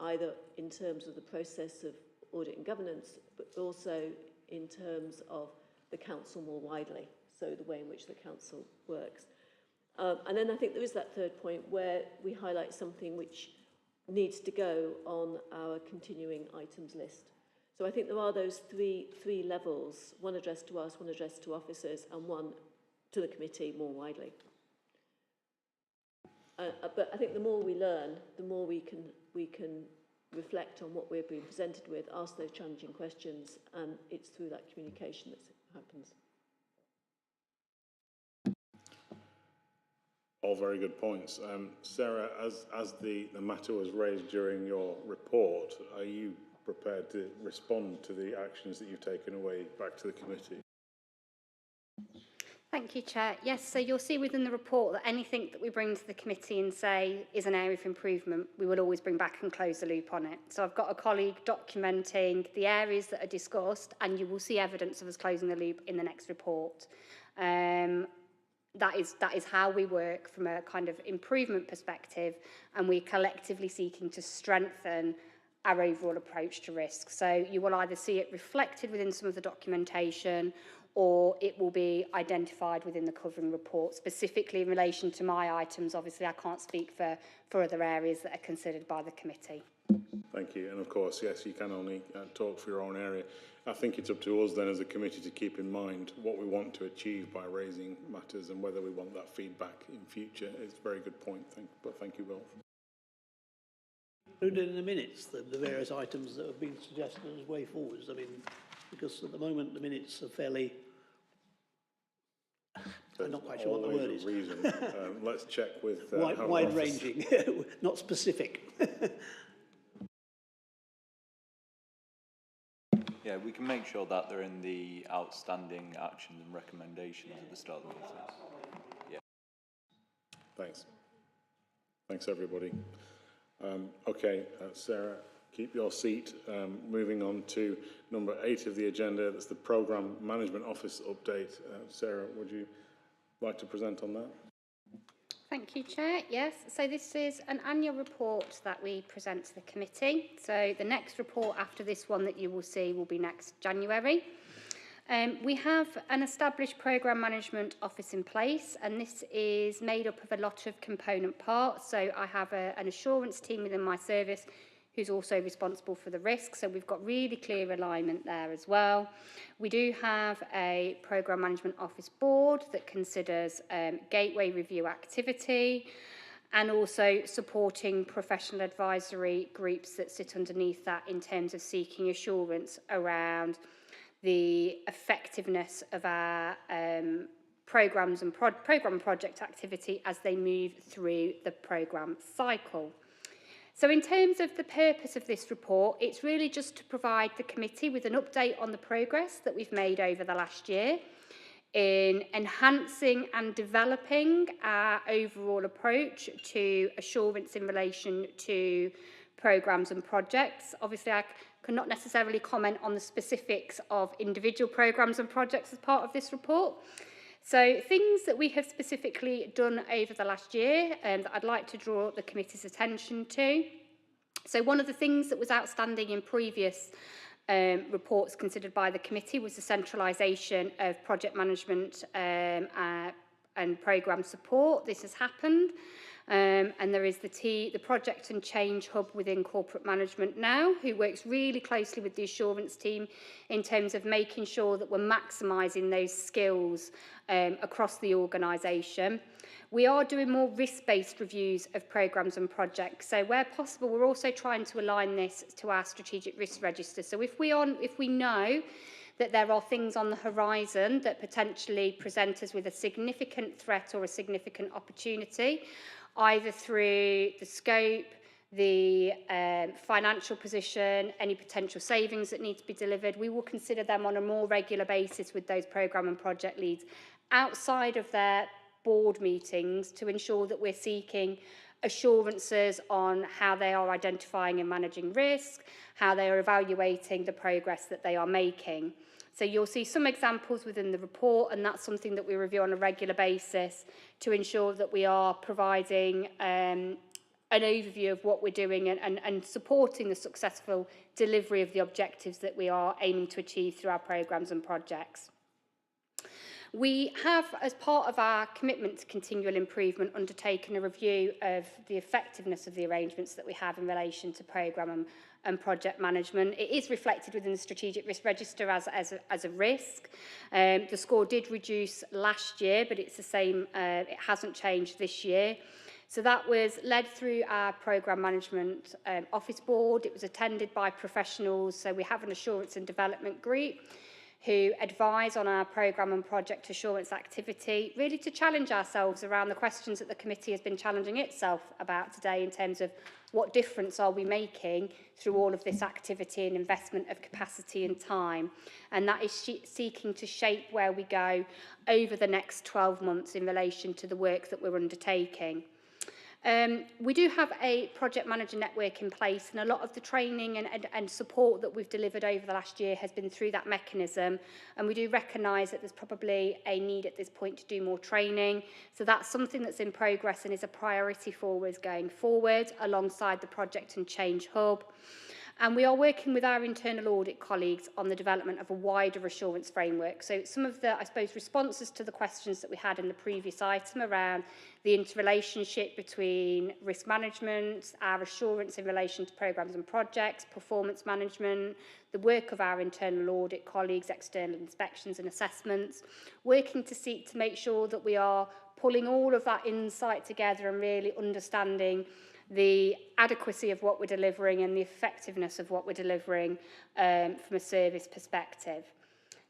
either in terms of the process of audit and governance, but also in terms of the council more widely, so the way in which the council works. And then I think there is that third point where we highlight something which needs to go on our continuing items list. So I think there are those three levels, one addressed to us, one addressed to officers, and one to the committee more widely. But I think the more we learn, the more we can reflect on what we're being presented with, ask those challenging questions, and it's through that communication that happens. All very good points. Sarah, as the matter was raised during your report, are you prepared to respond to the actions that you've taken away back to the committee? Thank you, Chair. Yes, so you'll see within the report that anything that we bring to the committee and say is an area of improvement, we will always bring back and close the loop on it. So I've got a colleague documenting the areas that are discussed, and you will see evidence of us closing the loop in the next report. That is how we work from a kind of improvement perspective, and we're collectively seeking to strengthen our overall approach to risk. So you will either see it reflected within some of the documentation, or it will be identified within the covering report. Specifically in relation to my items, obviously I can't speak for other areas that are considered by the committee. Thank you. And of course, yes, you can only talk for your own area. I think it's up to us then as a committee to keep in mind what we want to achieve by raising matters and whether we want that feedback in future. It's a very good point. Thank you both. Included in the minutes, the various items that have been suggested as way forwards. I mean, because at the moment the minutes are fairly, I'm not quite sure what the word is. Reason. Let's check with wide-ranging, not specific. Yeah, we can make sure that they're in the outstanding actions and recommendations at the start of the meeting. Yeah. Thanks. Thanks, everybody. Okay, Sarah, keep your seat. Moving on to number 8 of the agenda, that's the Programme Management Office update. Sarah, would you like to present on that? Thank you, Chair. Yes, so this is an annual report that we present to the committee. So the next report after this one that you will see will be next January. We have an established programme management office in place, and this is made up of a lot of component parts. So I have an assurance team within my service who's also responsible for the risk. So we've got really clear alignment there as well. We do have a programme management office board that considers gateway review activity and also supporting professional advisory groups that sit underneath that in terms of seeking assurance around the effectiveness of our programmes and programme project activity as they move through the programme cycle. So in terms of the purpose of this report, it's really just to provide the committee with an update on the progress that we've made over the last year in enhancing and developing our overall approach to assurance in relation to programmes and projects. Obviously, I cannot necessarily comment on the specifics of individual programmes and projects as part of this report. So things that we have specifically done over the last year that I'd like to draw the committee's attention to. So one of the things that was outstanding in previous reports considered by the committee was the centralisation of project management and programme support. This has happened. And there is the project and change hub within corporate management now, who works really closely with the assurance team in terms of making sure that we're maximising those skills across the organisation. We are doing more risk-based reviews of programmes and projects. So where possible, we're also trying to align this to our strategic risk register. So if we know that there are things on the horizon that potentially present us with a significant threat or a significant opportunity, either through the scope, the financial position, any potential savings that need to be delivered, we will consider them on a more regular basis with those programme and project leads outside of their board meetings to ensure that we're seeking assurances on how they are identifying and managing risk, how they are evaluating the progress that they are making. So you'll see some examples within the report, and that's something that we review on a regular basis to ensure that we are providing an overview of what we're doing and supporting the successful delivery of the objectives that we are aiming to achieve through our programmes and projects. We have, as part of our commitment to continual improvement, undertaken a review of the effectiveness of the arrangements that we have in relation to programme and project management. It is reflected within the strategic risk register as a risk. The score did reduce last year, but it's the same, it hasn't changed this year. So that was led through our programme management office board. It was attended by professionals. So we have an assurance and development group who advise on our programme and project assurance activity, really to challenge ourselves around the questions that the committee has been challenging itself about today in terms of what difference are we making through all of this activity and investment of capacity and time. And that is seeking to shape where we go over the next 12 months in relation to the work that we're undertaking. We do have a project manager network in place, and a lot of the training and support that we've delivered over the last year has been through that mechanism, and we do recognise that there's probably a need at this point to do more training. So that's something that's in progress and is a priority for us going forward alongside the project and change hub. And we are working with our internal audit colleagues on the development of a wider assurance framework. So some of the, I suppose, responses to the questions that we had in the previous item around the interrelationship between risk management, our assurance in relation to programmes and projects, performance management, the work of our internal audit colleagues, external inspections and assessments, working to seek to make sure that we are pulling all of that insight together and really understanding the adequacy of what we're delivering and the effectiveness of what we're delivering from a service perspective.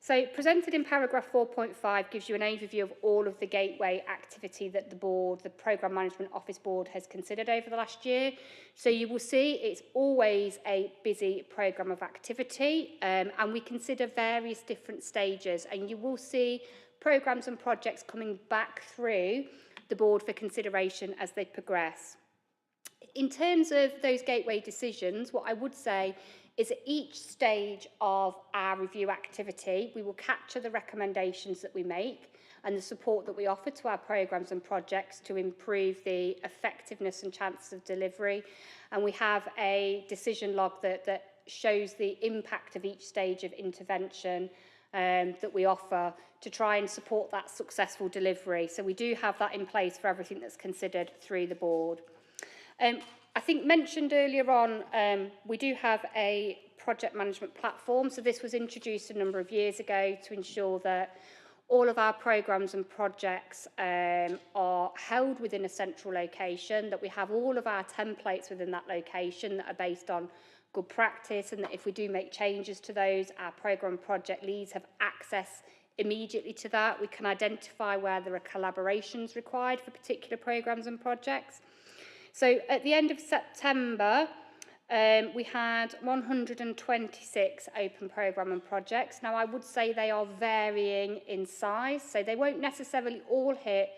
So presented in paragraph 4.5 gives you an overview of all of the gateway activity that the board, the Programme Management Office Board, has considered over the last year. So you will see it's always a busy programme of activity and we consider various different stages, and you will see programmes and projects coming back through the board for consideration as they progress. In terms of those gateway decisions, what I would say is at each stage of our review activity, we will capture the recommendations that we make and the support that we offer to our programmes and projects to improve the effectiveness and chances of delivery. And we have a decision log that shows the impact of each stage of intervention that we offer to try and support that successful delivery. So we do have that in place for everything that's considered through the board. I think mentioned earlier on, we do have a project management platform. So this was introduced a number of years ago to ensure that all of our programmes and projects are held within a central location, that we have all of our templates within that location that are based on good practice, and that if we do make changes to those, our programme project leads have access immediately to that. We can identify where there are collaborations required for particular programmes and projects. So at the end of September, we had 126 open programme and projects. Now, I would say they are varying in size, so they won't necessarily all hit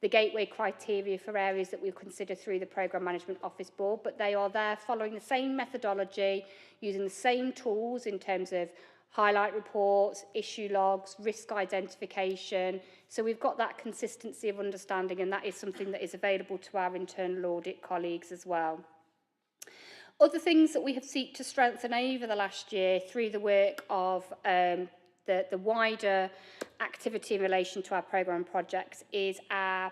the gateway criteria for areas that we consider through the Programme Management Office Board, but they are there following the same methodology, using the same tools in terms of highlight reports, issue logs, risk identification. So we've got that consistency of understanding, and that is something that is available to our internal audit colleagues as well. Other things that we have sought to strengthen over the last year through the work of the wider activity in relation to our programme projects is our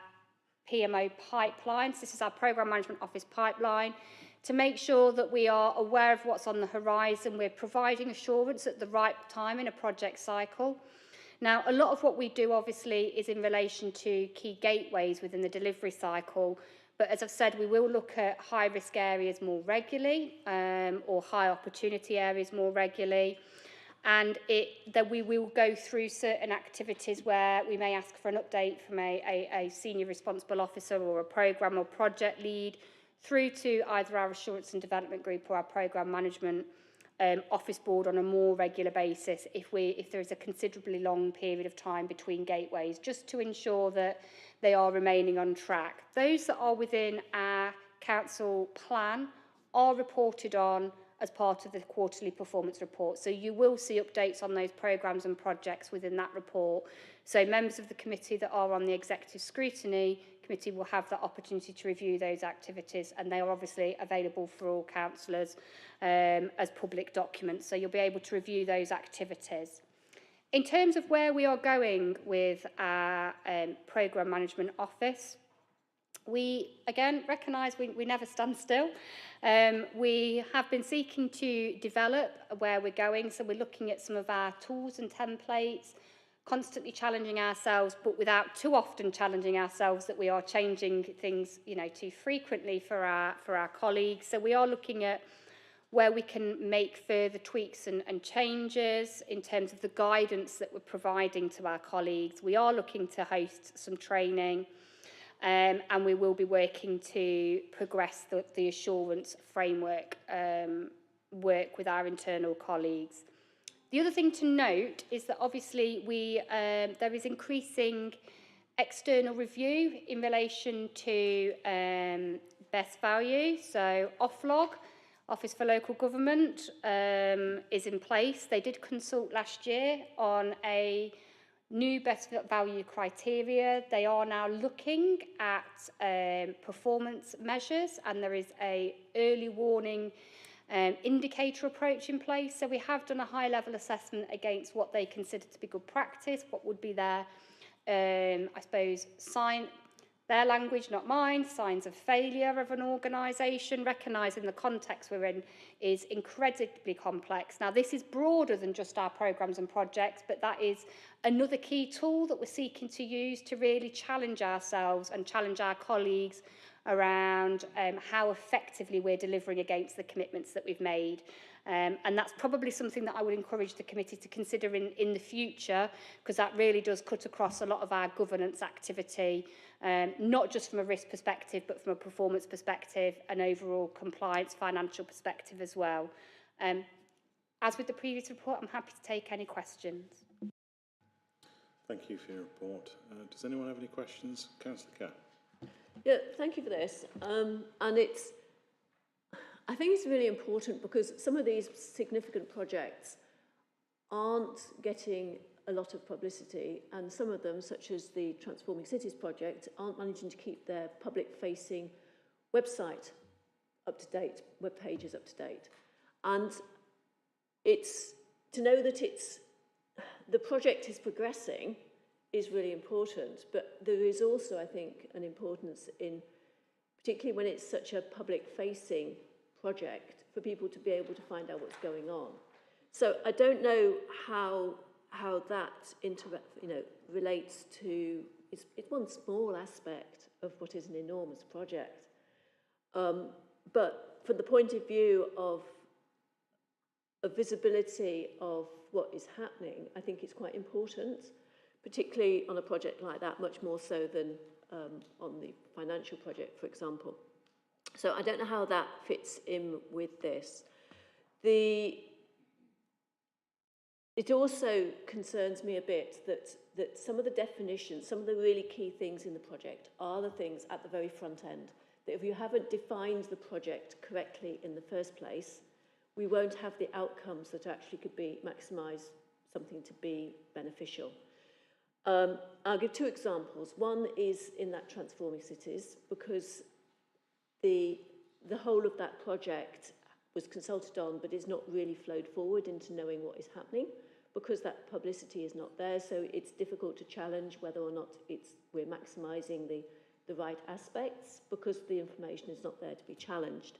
PMO pipelines. This is our Programme Management Office pipeline. To make sure that we are aware of what's on the horizon, we're providing assurance at the right time in a project cycle. Now, a lot of what we do, obviously, is in relation to key gateways within the delivery cycle. But as I've said, we will look at high-risk areas more regularly or high-opportunity areas more regularly. And that we will go through certain activities where we may ask for an update from a senior responsible officer or a programme or project lead, through to either our assurance and development group or our programme management office board on a more regular basis if there is a considerably long period of time between gateways, just to ensure that they are remaining on track. Those that are within our council plan are reported on as part of the quarterly performance report. So you will see updates on those programmes and projects within that report. So members of the committee that are on the executive scrutiny committee will have the opportunity to review those activities, and they are obviously available for all councillors as public documents. So you'll be able to review those activities. In terms of where we are going with our programme management office, we again recognise we never stand still. We have been seeking to develop where we're going, so we're looking at some of our tools and templates, constantly challenging ourselves, but without too often challenging ourselves that we are changing things, too frequently for our colleagues. So we are looking at where we can make further tweaks and changes in terms of the guidance that we're providing to our colleagues. We are looking to host some training, and we will be working to progress the assurance framework work with our internal colleagues. The other thing to note is that obviously there is increasing external review in relation to best value. So OFLOG, Office for Local Government, is in place. They did consult last year on a new best value criteria. They are now looking at performance measures, and there is a early warning indicator approach in place. So we have done a high-level assessment against what they consider to be good practice, what would be their, I suppose, their language, not mine, signs of failure of an organisation, recognising the context we're in is incredibly complex. Now, this is broader than just our programmes and projects, but that is another key tool that we're seeking to use to really challenge ourselves and challenge our colleagues around how effectively we're delivering against the commitments that we've made. And that's probably something that I would encourage the committee to consider in the future, because that really does cut across a lot of our governance activity, not just from a risk perspective, but from a performance perspective and overall compliance financial perspective as well. As with the previous report, I'm happy to take any questions. Thank you for your report. Does anyone have any questions? Councillor Kerr. Yeah, thank you for this. And I think it's really important because some of these significant projects aren't getting a lot of publicity, and some of them, such as the Transforming Cities project, aren't managing to keep their public-facing website up to date, web pages up to date. And it's to know that the project is progressing is really important, but there is also, I think, an importance in, particularly when it's such a public-facing project, for people to be able to find out what's going on. So I don't know how that relates to, it's one small aspect of what is an enormous project. But from the point of view of visibility of what is happening, I think it's quite important, particularly on a project like that, much more so than on the financial project, for example. So I don't know how that fits in with this. It also concerns me a bit that some of the definitions, some of the really key things in the project are the things at the very front end, that if you haven't defined the project correctly in the first place, we won't have the outcomes that actually could be maximise something to be beneficial. I'll give two examples. One is in that Transforming Cities, because the whole of that project was consulted on, but is not really flowed forward into knowing what is happening, because that publicity is not there. So it's difficult to challenge whether or not we're maximising the right aspects, because the information is not there to be challenged.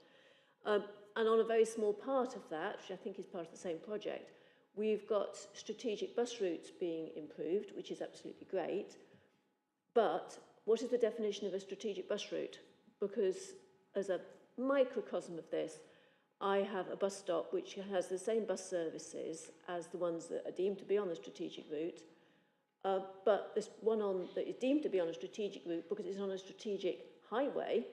And on a very small part of that, which I think is part of the same project, we've got strategic bus routes being improved, which is absolutely great. But what is the definition of a strategic bus route? Because as a microcosm of this, I have a bus stop which has the same bus services as the ones that are deemed to be on the strategic route, but this one that is deemed to be on a strategic route because it's on a strategic highway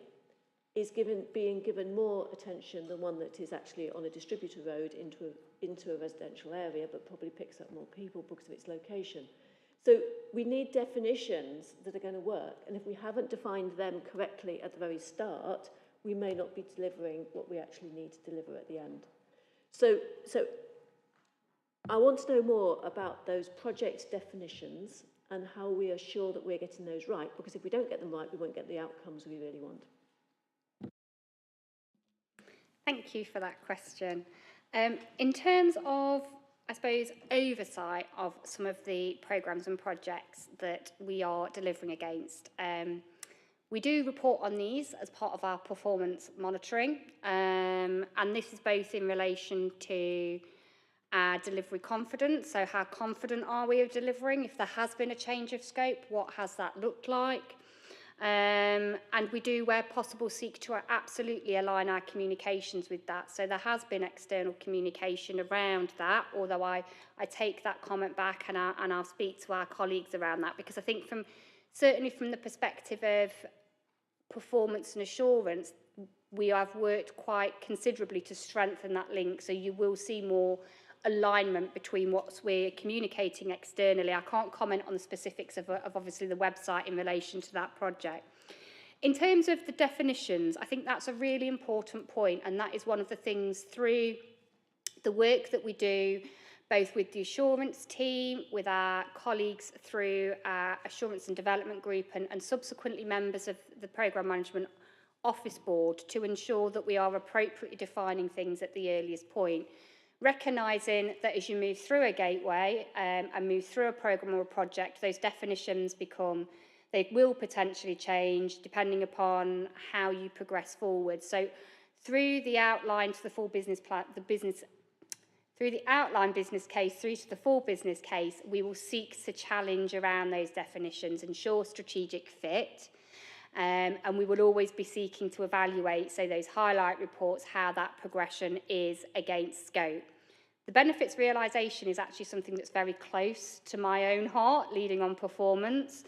is being given more attention than one that is actually on a distributor road into a residential area, but probably picks up more people because of its location. So we need definitions that are going to work, and if we haven't defined them correctly at the very start, we may not be delivering what we actually need to deliver at the end. So I want to know more about those project definitions and how we are sure that we're getting those right, because if we don't get them right, we won't get the outcomes we really want. Thank you for that question. In terms of, I suppose, oversight of some of the programmes and projects that we are delivering against, we do report on these as part of our performance monitoring, and this is both in relation to our delivery confidence, so how confident are we of delivering? If there has been a change of scope, what has that looked like? And we do, where possible, seek to absolutely align our communications with that. So there has been external communication around that, although I take that comment back and I'll speak to our colleagues around that, because I think certainly from the perspective of performance and assurance, we have worked quite considerably to strengthen that link. So you will see more alignment between what we're communicating externally. I can't comment on the specifics of obviously the website in relation to that project. In terms of the definitions, I think that's a really important point, and that is one of the things through the work that we do, both with the assurance team, with our colleagues through our assurance and development group, and subsequently members of the programme management office board to ensure that we are appropriately defining things at the earliest point, recognising that as you move through a gateway and move through a programme or a project, those definitions they will potentially change depending upon how you progress forward. So through the outline to the full business plan, through the outline business case through to the full business case, we will seek to challenge around those definitions, ensure strategic fit, and we will always be seeking to evaluate, so those highlight reports, how that progression is against scope. The benefits realisation is actually something that's very close to my own heart, leading on performance.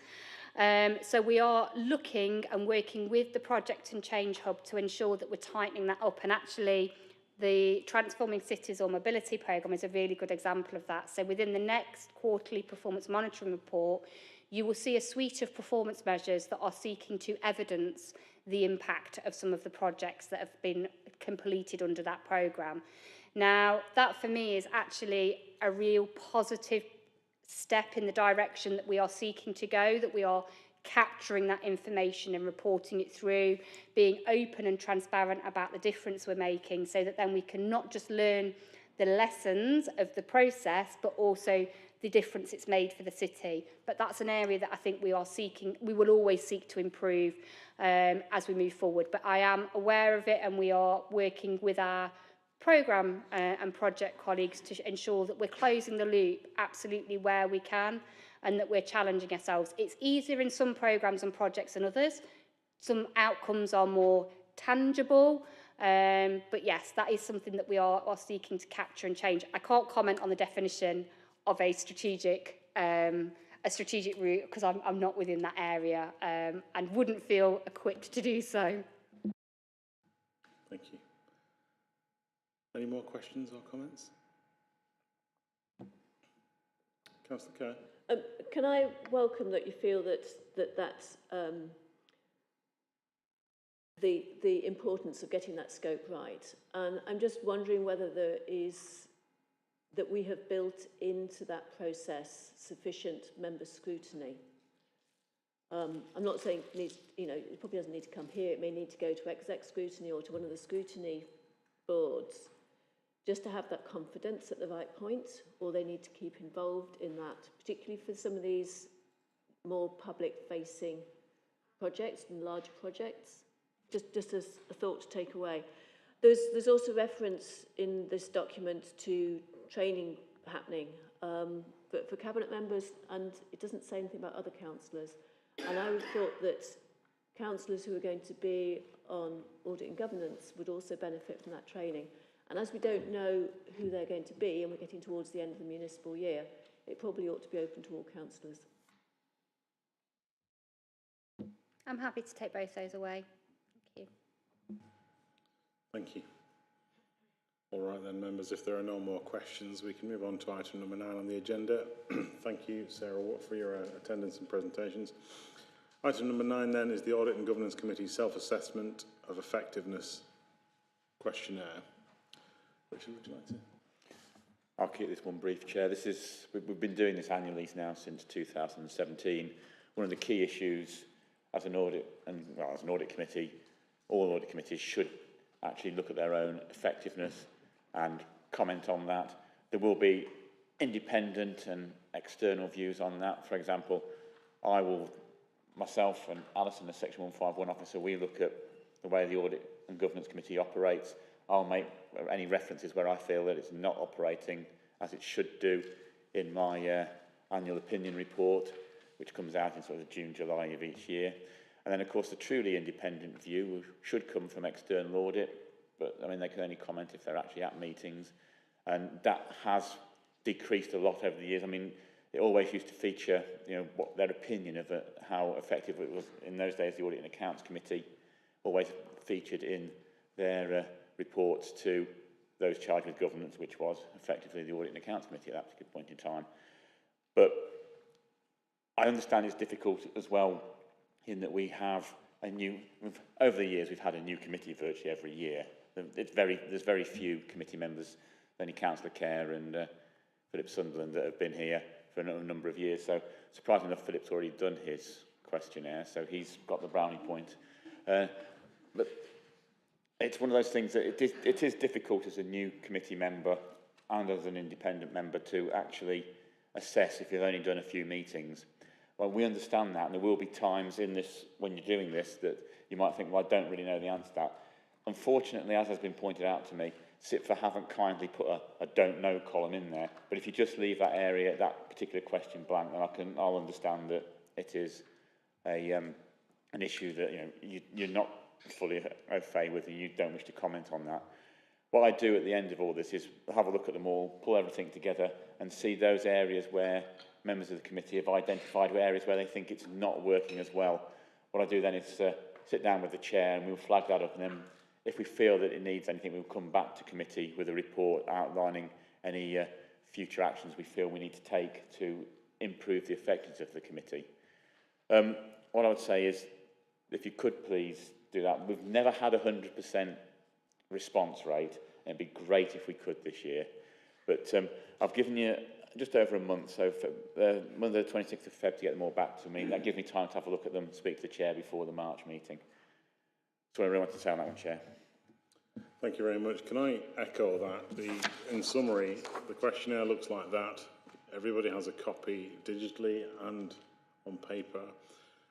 So we are looking and working with the Project and Change Hub to ensure that we're tightening that up, and actually the Transforming Cities or Mobility Programme is a really good example of that. So within the next quarterly performance monitoring report, you will see a suite of performance measures that are seeking to evidence the impact of some of the projects that have been completed under that programme. Now, that for me is actually a real positive step in the direction that we are seeking to go, that we are capturing that information and reporting it through, being open and transparent about the difference we're making, so that then we can not just learn the lessons of the process, but also the difference it's made for the city. But that's an area that I think we will always seek to improve as we move forward. But I am aware of it, and we are working with our programme and project colleagues to ensure that we're closing the loop absolutely where we can, and that we're challenging ourselves. It's easier in some programmes and projects than others. Some outcomes are more tangible, but yes, that is something that we are seeking to capture and change. I can't comment on the definition of a strategic route because I'm not within that area and wouldn't feel equipped to do so. Thank you. Any more questions or comments? Councillor Kerr. Can I welcome that you feel that's the importance of getting that scope right? And I'm just wondering whether that we have built into that process sufficient member scrutiny. I'm not saying it probably doesn't need to come here. It may need to go to exec scrutiny or to one of the scrutiny boards, just to have that confidence at the right point, or they need to keep involved in that, particularly for some of these more public-facing projects and larger projects. Just as a thought to take away. There's also reference in this document to training happening for cabinet members, and it doesn't say anything about other councillors. And I would have thought that councillors who are going to be on audit and governance would also benefit from that training. And as we don't know who they're going to be, and we're getting towards the end of the municipal year, it probably ought to be open to all councillors. I'm happy to take both those away. Thank you. Thank you. All right then, members, if there are no more questions, we can move on to item number 9 on the agenda. Thank you, Sarah Watt, for your attendance and presentations. Item number 9 then is the Audit and Governance Committee self-assessment of effectiveness questionnaire. Richard, would you like to? I'll keep this one brief, Chair. We've been doing this annually now since 2017. One of the key issues as an audit committee, all audit committees should actually look at their own effectiveness and comment on that. There will be independent and external views on that. For example, myself and Alison, the Section 151 officer, we look at the way the Audit and Governance Committee operates. I'll make any references where I feel that it's not operating as it should do in my annual opinion report, which comes out in sort of June, July of each year. And then, of course, the truly independent view should come from external audit, but, I mean, they can only comment if they're actually at meetings. And that has decreased a lot over the years. I mean, it always used to feature, what their opinion of how effective it was. In those days, the Audit and Accounts Committee always featured in their reports to those charged with governance, which was effectively the Audit and Accounts Committee at that particular point in time. But I understand it's difficult as well in that we have over the years, we've had a new committee virtually every year. There's very few committee members, only Councillor Kerr and Philip Sunderland, that have been here for a number of years. So, surprisingly enough, Philip's already done his questionnaire, so he's got the brownie point. But it's one of those things that it is difficult as a new committee member and as an independent member to actually assess if you've only done a few meetings. Well, we understand that, and there will be times in this, when you're doing this, that you might think, well, I don't really know the answer to that. Unfortunately, as has been pointed out to me, CIPFA haven't kindly put a don't know column in there. But if you just leave that area, that particular question blank, then I'll understand that it is an issue that you're not fully au fait with, and you don't wish to comment on that. What I do at the end of all this is have a look at them all, pull everything together, and see those areas where members of the committee have identified areas where they think it's not working as well. What I do then is sit down with the chair, and we'll flag that up, and then if we feel that it needs anything, we'll come back to committee with a report outlining any future actions we feel we need to take to improve the effectiveness of the committee. What I would say is, if you could please do that. We've never had 100% response rate, and it'd be great if we could this year. But I've given you just over a month, so for Monday the 26th of Feb to get them all back to me. That gives me time to have a look at them, speak to the chair before the March meeting. So I really want to say on that one, Chair. Thank you very much. Can I echo that? In summary, the questionnaire looks like that. Everybody has a copy digitally and on paper.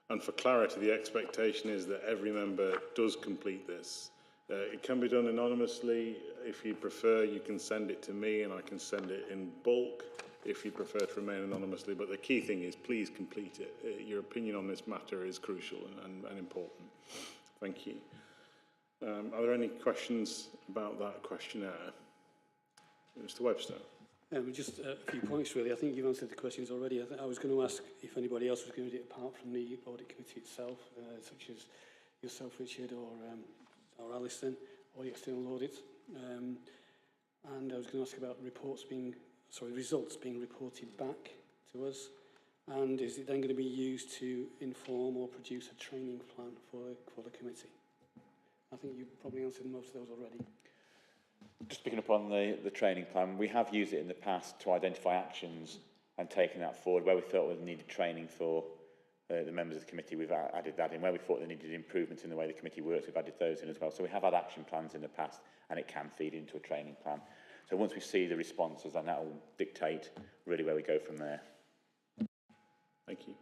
And for clarity, the expectation is that every member does complete this. It can be done anonymously. If you prefer, you can send it to me and I can send it in bulk if you prefer to remain anonymously. But the key thing is please complete it. Your opinion on this matter is crucial and important. Thank you. Are there any questions about that questionnaire? Mr. Webster. Just a few points, really. I think you've answered the questions already. I was going to ask if anybody else was going to do it apart from the audit committee itself, such as yourself, Richard, or Alison, or the external audit. And I was going to ask about results being reported back to us. And is it then going to be used to inform or produce a training plan for the committee? I think you've probably answered most of those already. Just picking up on the training plan, we have used it in the past to identify actions and taken that forward. Where we felt we needed training for the members of the committee, we've added that in. Where we thought they needed improvements in the way the committee works, we've added those in as well. So we have had action plans in the past, and it can feed into a training plan. So once we see the responses, then that will dictate really where we go from there. Thank you.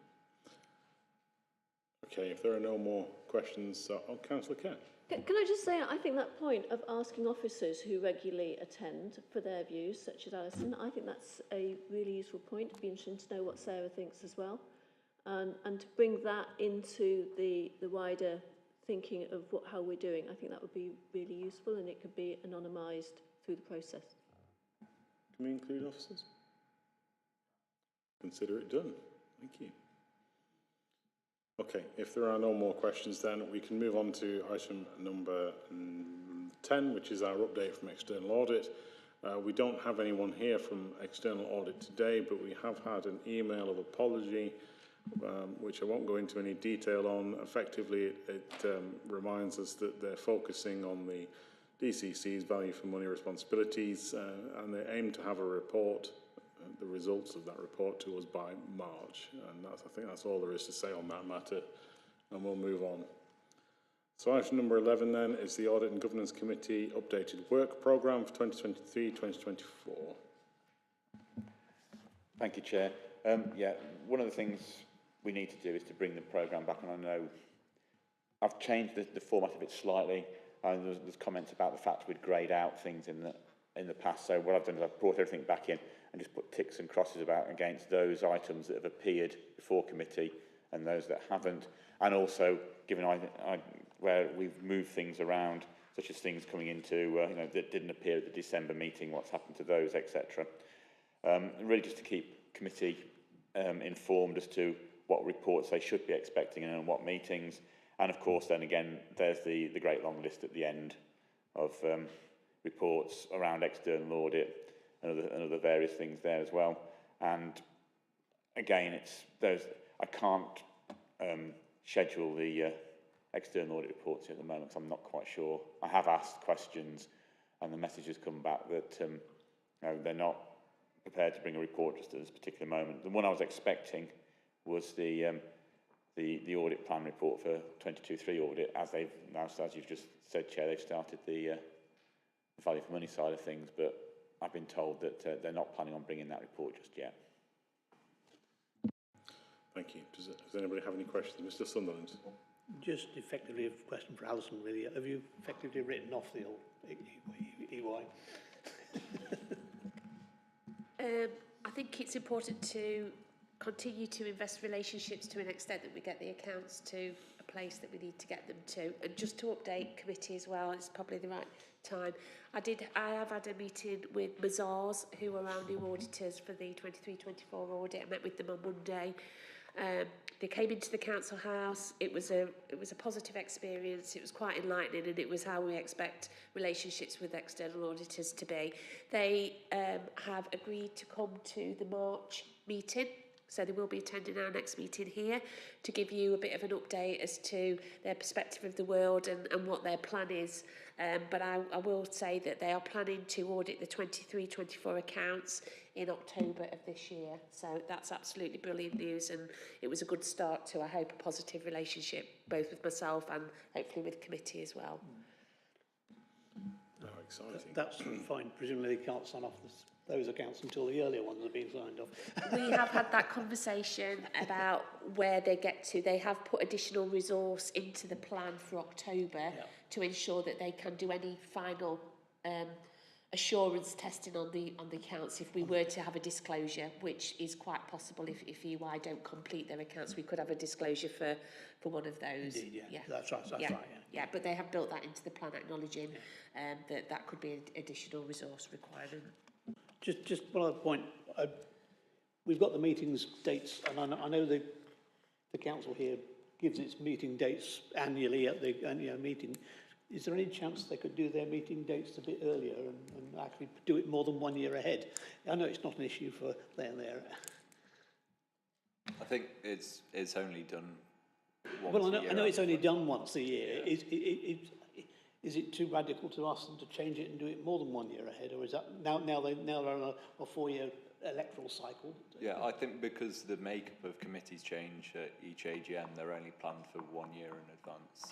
Okay, if there are no more questions, Councillor Kent. Can I just say, I think that point of asking officers who regularly attend for their views, such as Alison, I think that's a really useful point. It'd be interesting to know what Sarah thinks as well. And to bring that into the wider thinking of how we're doing, I think that would be really useful, and it could be anonymised through the process. Can we include officers? Consider it done. Thank you. Okay, if there are no more questions, then we can move on to item number 10, which is our update from external audit. We don't have anyone here from external audit today, but we have had an email of apology, which I won't go into any detail on. Effectively, it reminds us that they're focusing on the DCC's value for money responsibilities, and they aim to have a report, the results of that report to us by March. And I think that's all there is to say on that matter, and we'll move on. So item number 11 then is the Audit and Governance Committee updated work programme for 2023-2024. Thank you, Chair. One of the things we need to do is to bring the programme back, and I know I've changed the format of it slightly. There's comments about the fact we'd grade out things in the past. So what I've done is I've brought everything back in and just put ticks and crosses about against those items that have appeared before committee and those that haven't. And also, given where we've moved things around, such as things coming into that didn't appear at the December meeting, what's happened to those, etc. Really, just to keep committee informed as to what reports they should be expecting and what meetings. And of course, then again, there's the great long list at the end of reports around external audit and other various things there as well. And again, I can't schedule the external audit reports at the moment, so I'm not quite sure. I have asked questions, and the message has come back that they're not prepared to bring a report just at this particular moment. The one I was expecting was the the audit plan report for 22-3 audit, as they've now, as you've just said, Chair, they've started the value for money side of things, but I've been told that they're not planning on bringing that report just yet. Thank you. Does anybody have any questions? Mr. Sunderland. Just effectively a question for Alison, really. Have you effectively written off the old EY? I think it's important to continue to invest relationships to an extent that we get the accounts to a place that we need to get them to. And just to update committee as well, it's probably the right time. I have had a meeting with Mazars, who are our new auditors for the 23-24 audit. I met with them on Monday. They came into the council house. It was a positive experience. It was quite enlightening, and it was how we expect relationships with external auditors to be. They have agreed to come to the March meeting, so they will be attending our next meeting here to give you a bit of an update as to their perspective of the world and what their plan is. But I will say that they are planning to audit the 23-24 accounts in October of this year. So that's absolutely brilliant news, and it was a good start to, I hope, a positive relationship, both with myself and hopefully with committee as well. Oh, exciting. That's fine. Presumably they can't sign off those accounts until the earlier ones have been signed off. We have had that conversation about where they get to. They have put additional resource into the plan for October to ensure that they can do any final assurance testing on the accounts if we were to have a disclosure, which is quite possible if EY don't complete their accounts. We could have a disclosure for one of those. Indeed, yeah. That's right. That's right. Yeah, but they have built that into the plan, acknowledging that could be an additional resource requirement. Just one other point. We've got the meetings dates, and I know the council here gives its meeting dates annually at the annual meeting. Is there any chance they could do their meeting dates a bit earlier and actually do it more than 1 year ahead? I know it's not an issue for there. I think it's only done once Well, a year. I know it's only done once a year. Is it too radical to ask them to change it and do it more than 1 year ahead, or is that now they're on a 4-year electoral cycle? Yeah, I think because the makeup of committees change at each AGM, they're only planned for 1 year in advance.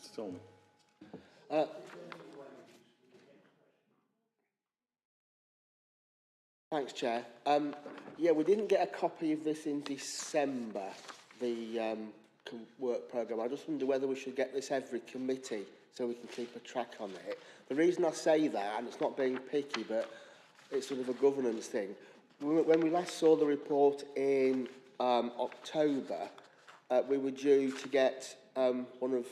Mr. Tolman. Thanks, Chair. Yeah, we didn't get a copy of this in December, the work programme. I just wonder whether we should get this every committee so we can keep a track on it. The reason I say that, and it's not being picky, but it's sort of a governance thing. When we last saw the report in October, we were due to get one of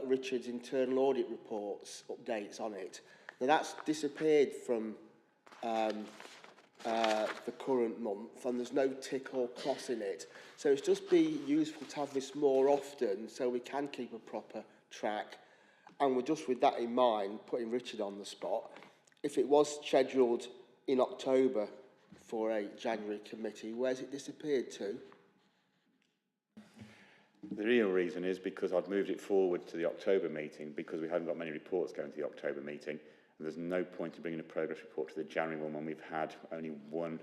Richard's internal audit reports, updates on it. Now that's disappeared from the current month, and there's no tick or cross in it. So it's just be useful to have this more often so we can keep a proper track. And we're just with that in mind, putting Richard on the spot. If it was scheduled in October for a January committee, where's it disappeared to? The real reason is because I'd moved it forward to the October meeting because we hadn't got many reports going to the October meeting. And there's no point in bringing a progress report to the January one when we've had only one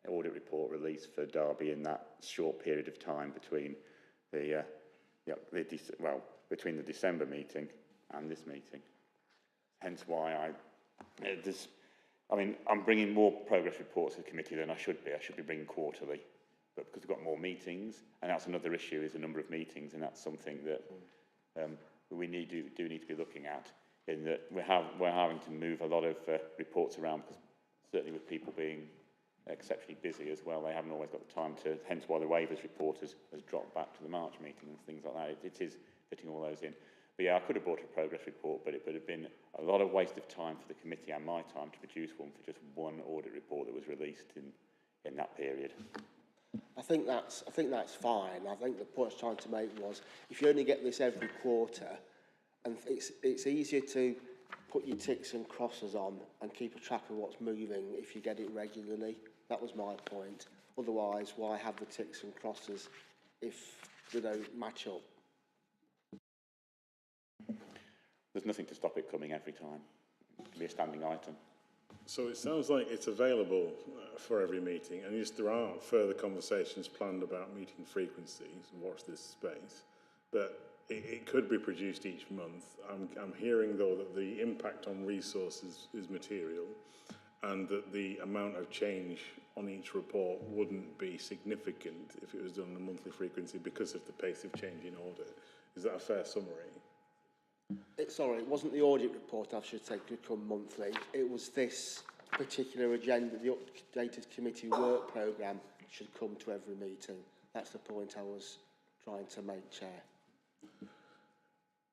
audit report released for Derby in that short period of time between between the December meeting and this meeting. Hence why I'm bringing more progress reports to the committee than I should be. I should be bringing quarterly. But because we've got more meetings, and that's another issue, is the number of meetings, and that's something that we do need to be looking at, in that we're having to move a lot of reports around, because certainly with people being exceptionally busy as well, they haven't always got the time to, hence why the waivers report has dropped back to the March meeting and things like that. It is fitting all those in. But yeah, I could have brought a progress report, but it would have been a lot of waste of time for the committee and my time to produce one for just one audit report that was released in that period. I think that's fine. I think the point I was trying to make was, if you only get this every quarter, and it's easier to put your ticks and crosses on and keep a track of what's moving if you get it regularly. That was my point. Otherwise, why have the ticks and crosses if they don't match up? There's nothing to stop it coming every time. It can be a standing item. So it sounds like it's available for every meeting, and yes, there are further conversations planned about meeting frequencies, watch this space, but it could be produced each month. I'm hearing, though, that the impact on resources is material, and that the amount of change on each report wouldn't be significant if it was done on a monthly frequency because of the pace of change in audit. Is that a fair summary? Sorry, it wasn't the audit report I should say could come monthly. It was this particular agenda, the updated committee work programme should come to every meeting. That's the point I was trying to make, Chair.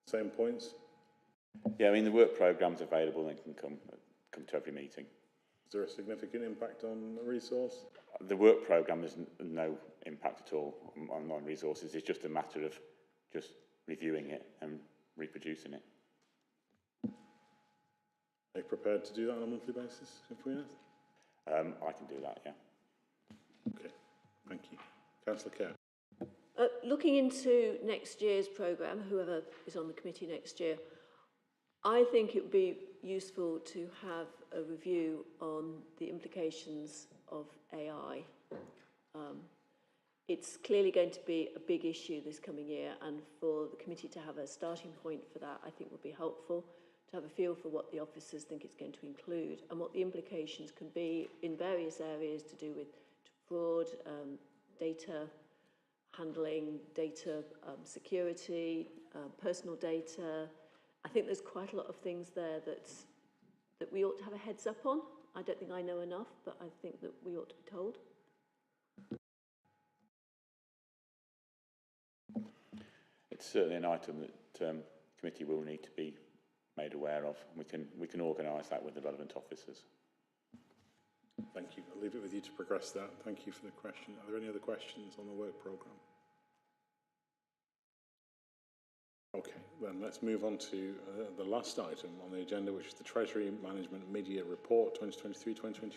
Same points? Yeah, I mean, the work programme's available and can come to every meeting. Is there a significant impact on the resource? The work programme has no impact at all on resources. It's just a matter of just reviewing it and reproducing it. Are you prepared to do that on a monthly basis, if we ask? I can do that, yeah. Okay, thank you. Councillor Kerr. Looking into next year's programme, whoever is on the committee next year, I think it would be useful to have a review on the implications of AI. It's clearly going to be a big issue this coming year, and for the committee to have a starting point for that, I think would be helpful, to have a feel for what the officers think it's going to include and what the implications can be in various areas to do with fraud, data handling, data security, personal data. I think there's quite a lot of things there that we ought to have a heads up on. I don't think I know enough, but I think that we ought to be told. It's certainly an item that committee will need to be made aware of. We can organise that with the relevant officers. Thank you. I'll leave it with you to progress that. Thank you for the question. Are there any other questions on the work programme? Okay, then let's move on to the last item on the agenda, which is the Treasury Management Mid-Year Report 2023-2024.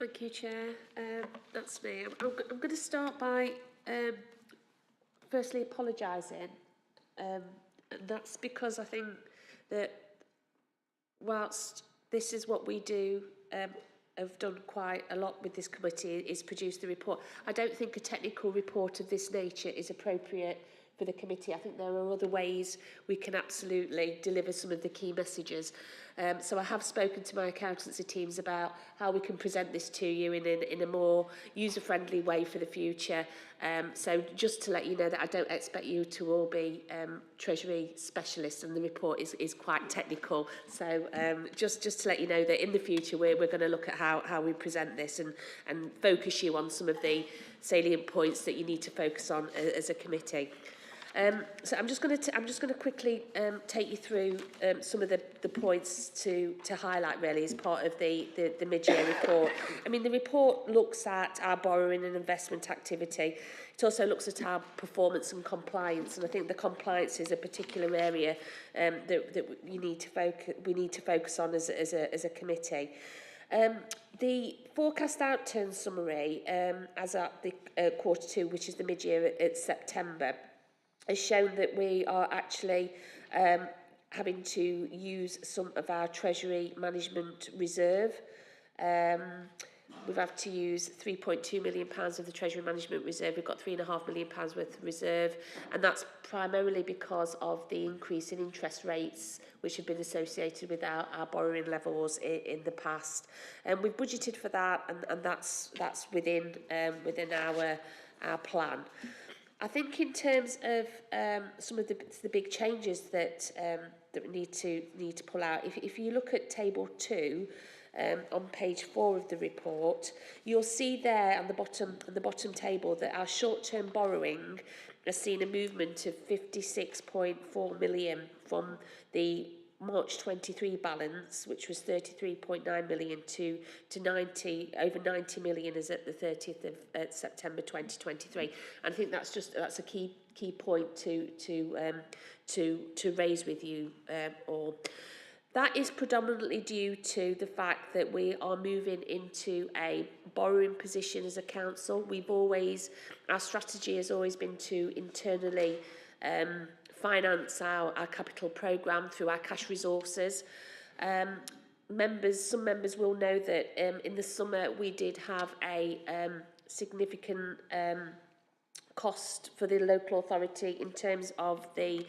Thank you, Chair. That's me. I'm going to start by firstly apologising. And that's because I think that whilst this is what we do, have done quite a lot with this committee, is produce the report. I don't think a technical report of this nature is appropriate for the committee. I think there are other ways we can absolutely deliver some of the key messages. So I have spoken to my accountancy teams about how we can present this to you in a more user-friendly way for the future. So just to let you know that I don't expect you to all be Treasury specialists, and the report is quite technical. So just to let you know that in the future we're going to look at how we present this and focus you on some of the salient points that you need to focus on as a committee. So I'm just going to quickly take you through some of the points to highlight really as part of the mid-year report. I mean, the report looks at our borrowing and investment activity. It also looks at our performance and compliance, and I think the compliance is a particular area that we need to focus on as a committee. The forecast outturn summary as at the Q2, which is the mid-year at September, has shown that we are actually having to use some of our Treasury Management Reserve. We've had to use £3.2 million of the Treasury Management Reserve. We've got £3.5 million worth of reserve, and that's primarily because of the increase in interest rates which have been associated with our borrowing levels in the past. And we've budgeted for that, and that's within our plan. I think in terms of some of the big changes that we need to pull out, if you look at table 2 on page 4 of the report, you'll see there on the bottom table that our short-term borrowing has seen a movement of 56.4 million from the March 23 balance, which was 33.9 million, to over 90 million as at the 30th of September 2023. And I think that's a key point to raise with you all. That is predominantly due to the fact that we are moving into a borrowing position as a council. Our strategy has always been to internally finance our capital programme through our cash resources. Some members will know that in the summer we did have a significant cost for the local authority in terms of the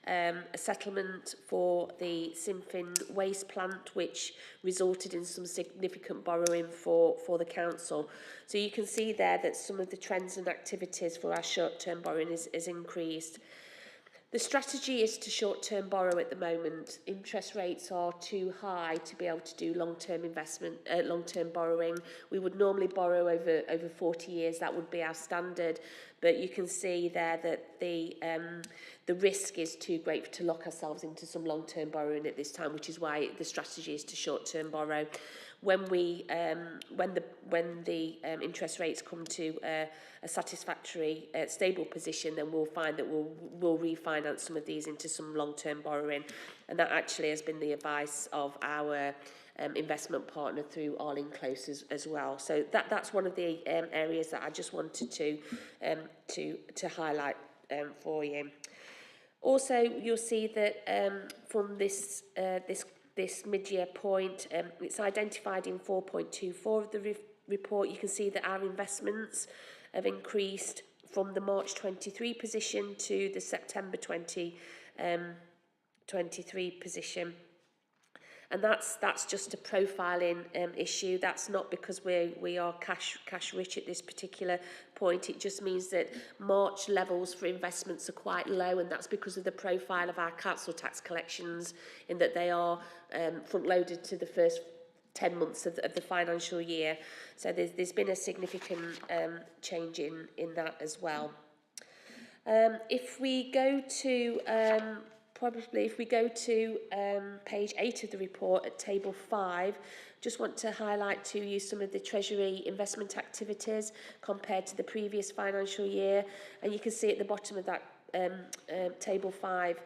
a settlement for the Sinfin waste plant, which resulted in some significant borrowing for the council. So you can see there that some of the trends and activities for our short-term borrowing is increased. The strategy is to short-term borrow at the moment. Interest rates are too high to be able to do long-term investment, long-term borrowing. We would normally borrow over 40 years. That would be our standard. But you can see there that the risk is too great to lock ourselves into some long-term borrowing at this time, which is why the strategy is to short-term borrow. When the interest rates come to a satisfactory, stable position, then we'll find that we'll refinance some of these into some long-term borrowing, and that actually has been the advice of our investment partner through Arlene Close as well. So that's one of the areas that I just wanted to highlight for you. Also, you'll see that from this mid-year point, it's identified in 4.24 of the report. You can see that our investments have increased from the March 23 position to the September 23 position. And that's just a profiling issue. That's not because we are cash rich at this particular point. It just means that March levels for investments are quite low, and that's because of the profile of our council tax collections, in that they are front loaded to the first 10 months of the financial year. So there's been a significant change in that as well. If we go to page 8 of the report at table 5, just want to highlight to you some of the Treasury investment activities compared to the previous financial year. And you can see at the bottom of that table 5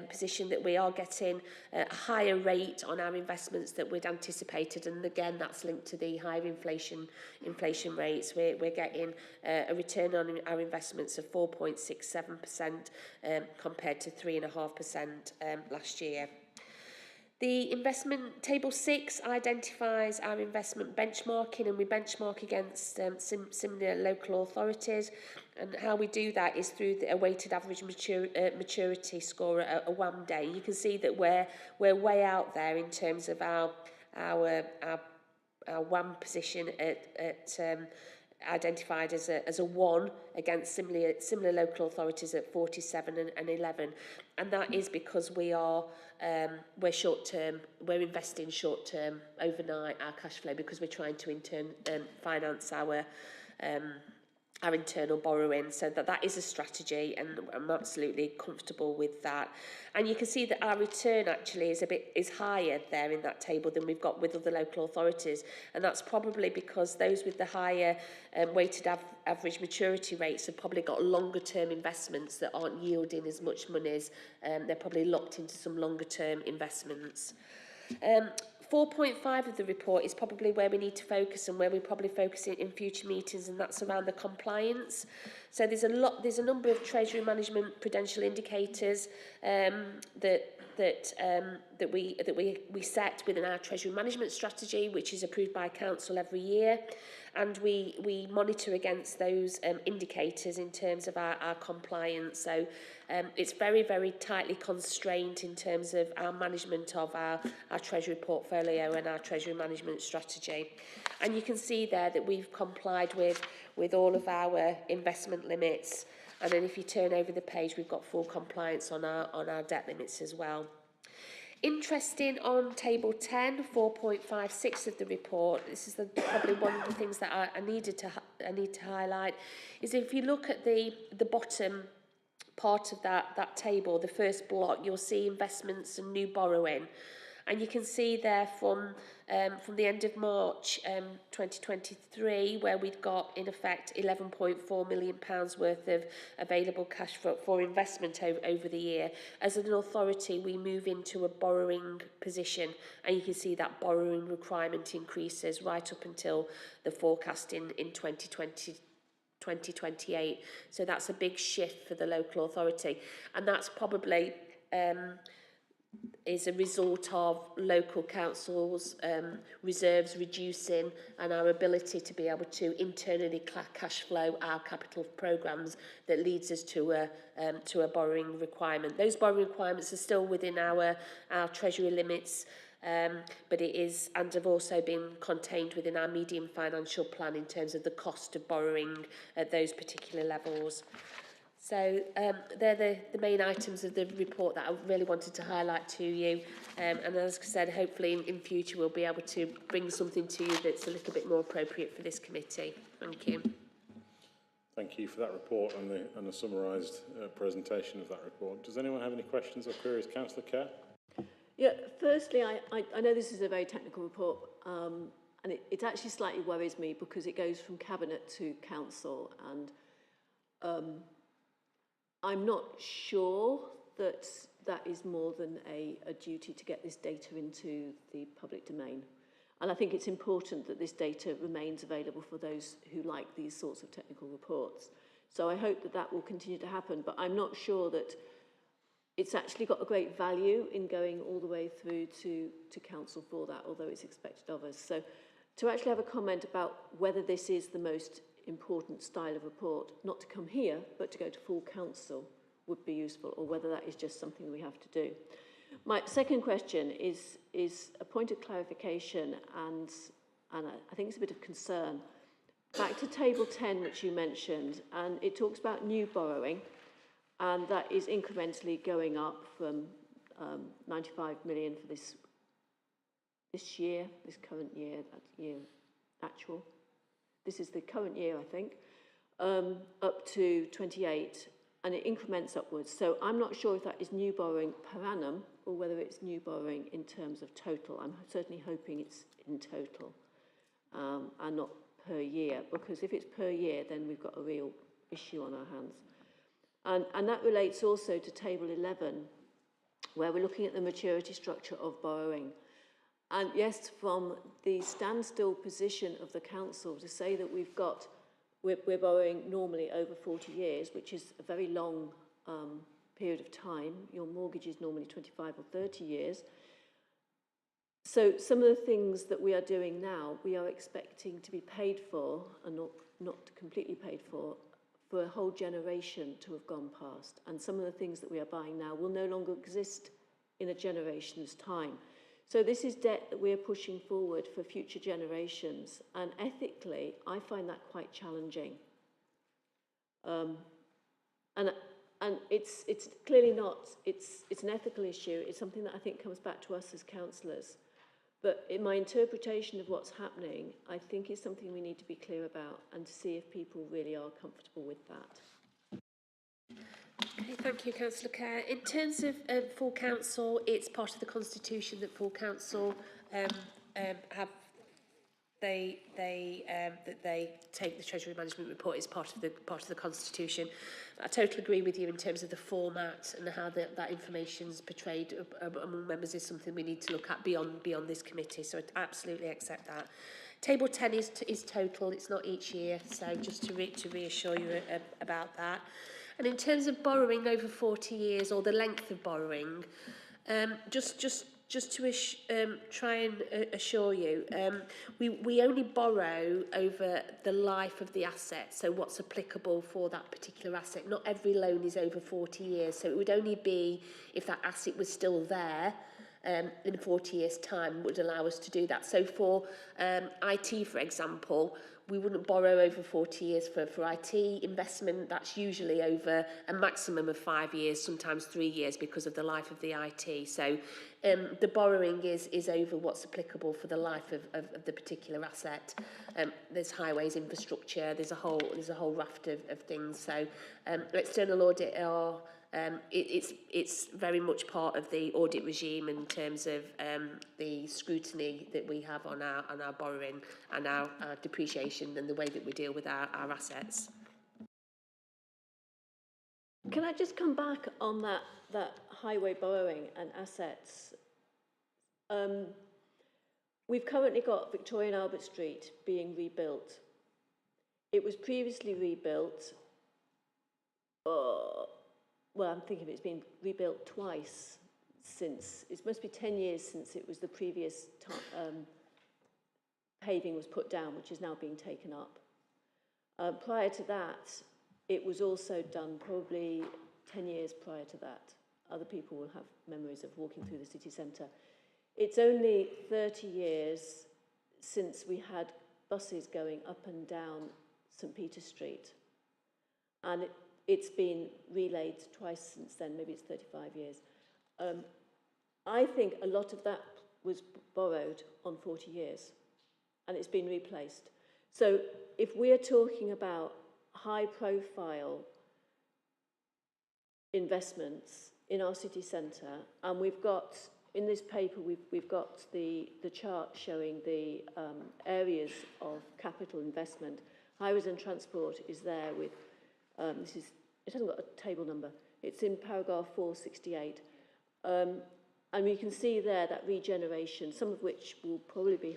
position that we are getting a higher rate on our investments that we'd anticipated, and again that's linked to the higher inflation rates. We're getting a return on our investments of 4.67% compared to 3.5% last year. The investment table 6 identifies our investment benchmarking, and we benchmark against similar local authorities. And how we do that is through a weighted average maturity score, a WAM day. You can see that we're way out there in terms of our WAM position at identified as a 1 against similar local authorities at 47 and 11, and that is because we're short term. We're investing short term, overnight, our cash flow, because we're trying to in turn finance our internal borrowing. So that is a strategy, and I'm absolutely comfortable with that. And you can see that our return actually is higher there in that table than we've got with other local authorities, and that's probably because those with the higher weighted average maturity rates have probably got longer term investments that aren't yielding as much monies. They're probably locked into some longer term investments. 4.5 of the report is probably where we need to focus, and where we probably focus in future meetings, and that's around the compliance. So there's a number of Treasury management prudential indicators that we set within our Treasury management strategy, which is approved by Council every year, and we monitor against those indicators in terms of our compliance. So it's very, very tightly constrained in terms of our management of our Treasury portfolio and our Treasury management strategy. And you can see there that we've complied with all of our investment limits. And then if you turn over the page, we've got full compliance on our debt limits as well. Interesting on table 10, 4.56 of the report, this is probably one of the things that I need to highlight, is if you look at the bottom part of that table, the first block, you'll see investments and new borrowing. And you can see there from the end of March 2023, where we'd got, in effect, £11.4 million worth of available cash for investment over the year. As an authority, we move into a borrowing position, and you can see that borrowing requirement increases right up until the forecast in 2028. So that's a big shift for the local authority, and that's probably is a result of local councils' reserves reducing and our ability to be able to internally cash flow our capital programmes that leads us to a borrowing requirement. Those borrowing requirements are still within our treasury limits, but it is, and have also been contained within our medium financial plan in terms of the cost of borrowing at those particular levels. So they're the main items of the report that I really wanted to highlight to you. And as I said, hopefully in future we'll be able to bring something to you that's a little bit more appropriate for this committee. Thank you. Thank you for that report and the summarised presentation of that report. Does anyone have any questions or queries? Councillor Kerr? Yeah, firstly, I know this is a very technical report, and it actually slightly worries me because it goes from Cabinet to Council, and I'm not sure that that is more than a duty to get this data into the public domain. And I think it's important that this data remains available for those who like these sorts of technical reports. So I hope that that will continue to happen, but I'm not sure that it's actually got a great value in going all the way through to Council for that, although it's expected of us. So to actually have a comment about whether this is the most important style of report, not to come here, but to go to full Council would be useful, or whether that is just something we have to do. My second question is a point of clarification, and I think it's a bit of concern. Back to table 10, which you mentioned, and it talks about new borrowing, and that is incrementally going up from 95 million for this year, this current year, that year actual. This is the current year, I think, up to 28, and it increments upwards. So I'm not sure if that is new borrowing per annum or whether it's new borrowing in terms of total. I'm certainly hoping it's in total and not per year, because if it's per year, then we've got a real issue on our hands. And that relates also to table 11, where we're looking at the maturity structure of borrowing. And yes, from the standstill position of the council to say that we're borrowing normally over 40 years, which is a very long period of time. Your mortgage is normally 25 or 30 years. So some of the things that we are doing now, we are expecting to be paid for, and not completely paid for a whole generation to have gone past. And some of the things that we are buying now will no longer exist in a generation's time. So this is debt that we're pushing forward for future generations, and ethically, I find that quite challenging. And it's clearly not. It's an ethical issue. It's something that I think comes back to us as councillors. But in my interpretation of what's happening, I think it's something we need to be clear about and to see if people really are comfortable with that. Okay, thank you, Councillor Kerr. In terms of full council, it's part of the constitution that full council have. They take the Treasury Management Report as part of the constitution. I totally agree with you in terms of the format and how that information is portrayed among members is something we need to look at beyond this committee. So I absolutely accept that. Table 10 is total; it's not each year. So just to reassure you about that. And in terms of borrowing over 40 years, or the length of borrowing, just to try and assure you, we only borrow over the life of the asset, so what's applicable for that particular asset. Not every loan is over 40 years, so it would only be if that asset was still there in 40 years' time would allow us to do that. So for IT, for example, we wouldn't borrow over 40 years for IT investment. That's usually over a maximum of 5 years, sometimes 3 years, because of the life of the IT. So the borrowing is over what's applicable for the life of the particular asset. There's highways infrastructure. There's a whole raft of things. So external audit are. It's very much part of the audit regime in terms of the scrutiny that we have on our borrowing and our depreciation and the way that we deal with our assets. Can I just come back on that highway borrowing and assets? We've currently got Victoria and Albert Street being rebuilt. It was previously rebuilt. Well, I'm thinking it's been rebuilt twice since, it must be 10 years since it was the previous paving was put down, which is now being taken up. Prior to that, it was also done probably 10 years prior to that. Other people will have memories of walking through the city centre. It's only 30 years since we had buses going up and down St Peter Street. And it's been relayed twice since then, maybe it's 35 years. I think a lot of that was borrowed on 40 years and it's been replaced. So if we're talking about high profile investments in our city centre, and we've got, in this paper, we've got the chart showing the areas of capital investment. Highways and transport is there with, it hasn't got a table number, it's in paragraph 468. And we can see there that regeneration, some of which will probably be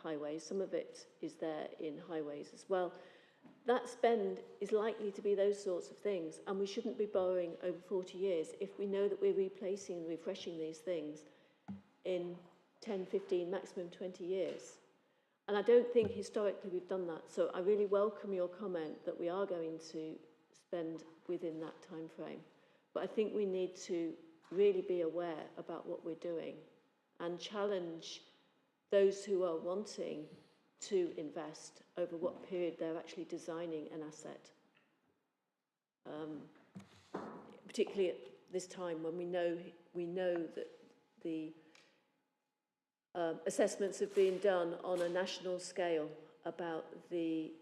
highways, some of it is there in highways as well. That spend is likely to be those sorts of things, and we shouldn't be borrowing over 40 years if we know that we're replacing and refreshing these things in 10, 15, maximum 20 years. And I don't think historically we've done that. So I really welcome your comment that we are going to spend within that time frame. But I think we need to really be aware about what we're doing and challenge those who are wanting to invest over what period they're actually designing an asset. Particularly at this time when we know that the assessments have been done on a national scale about the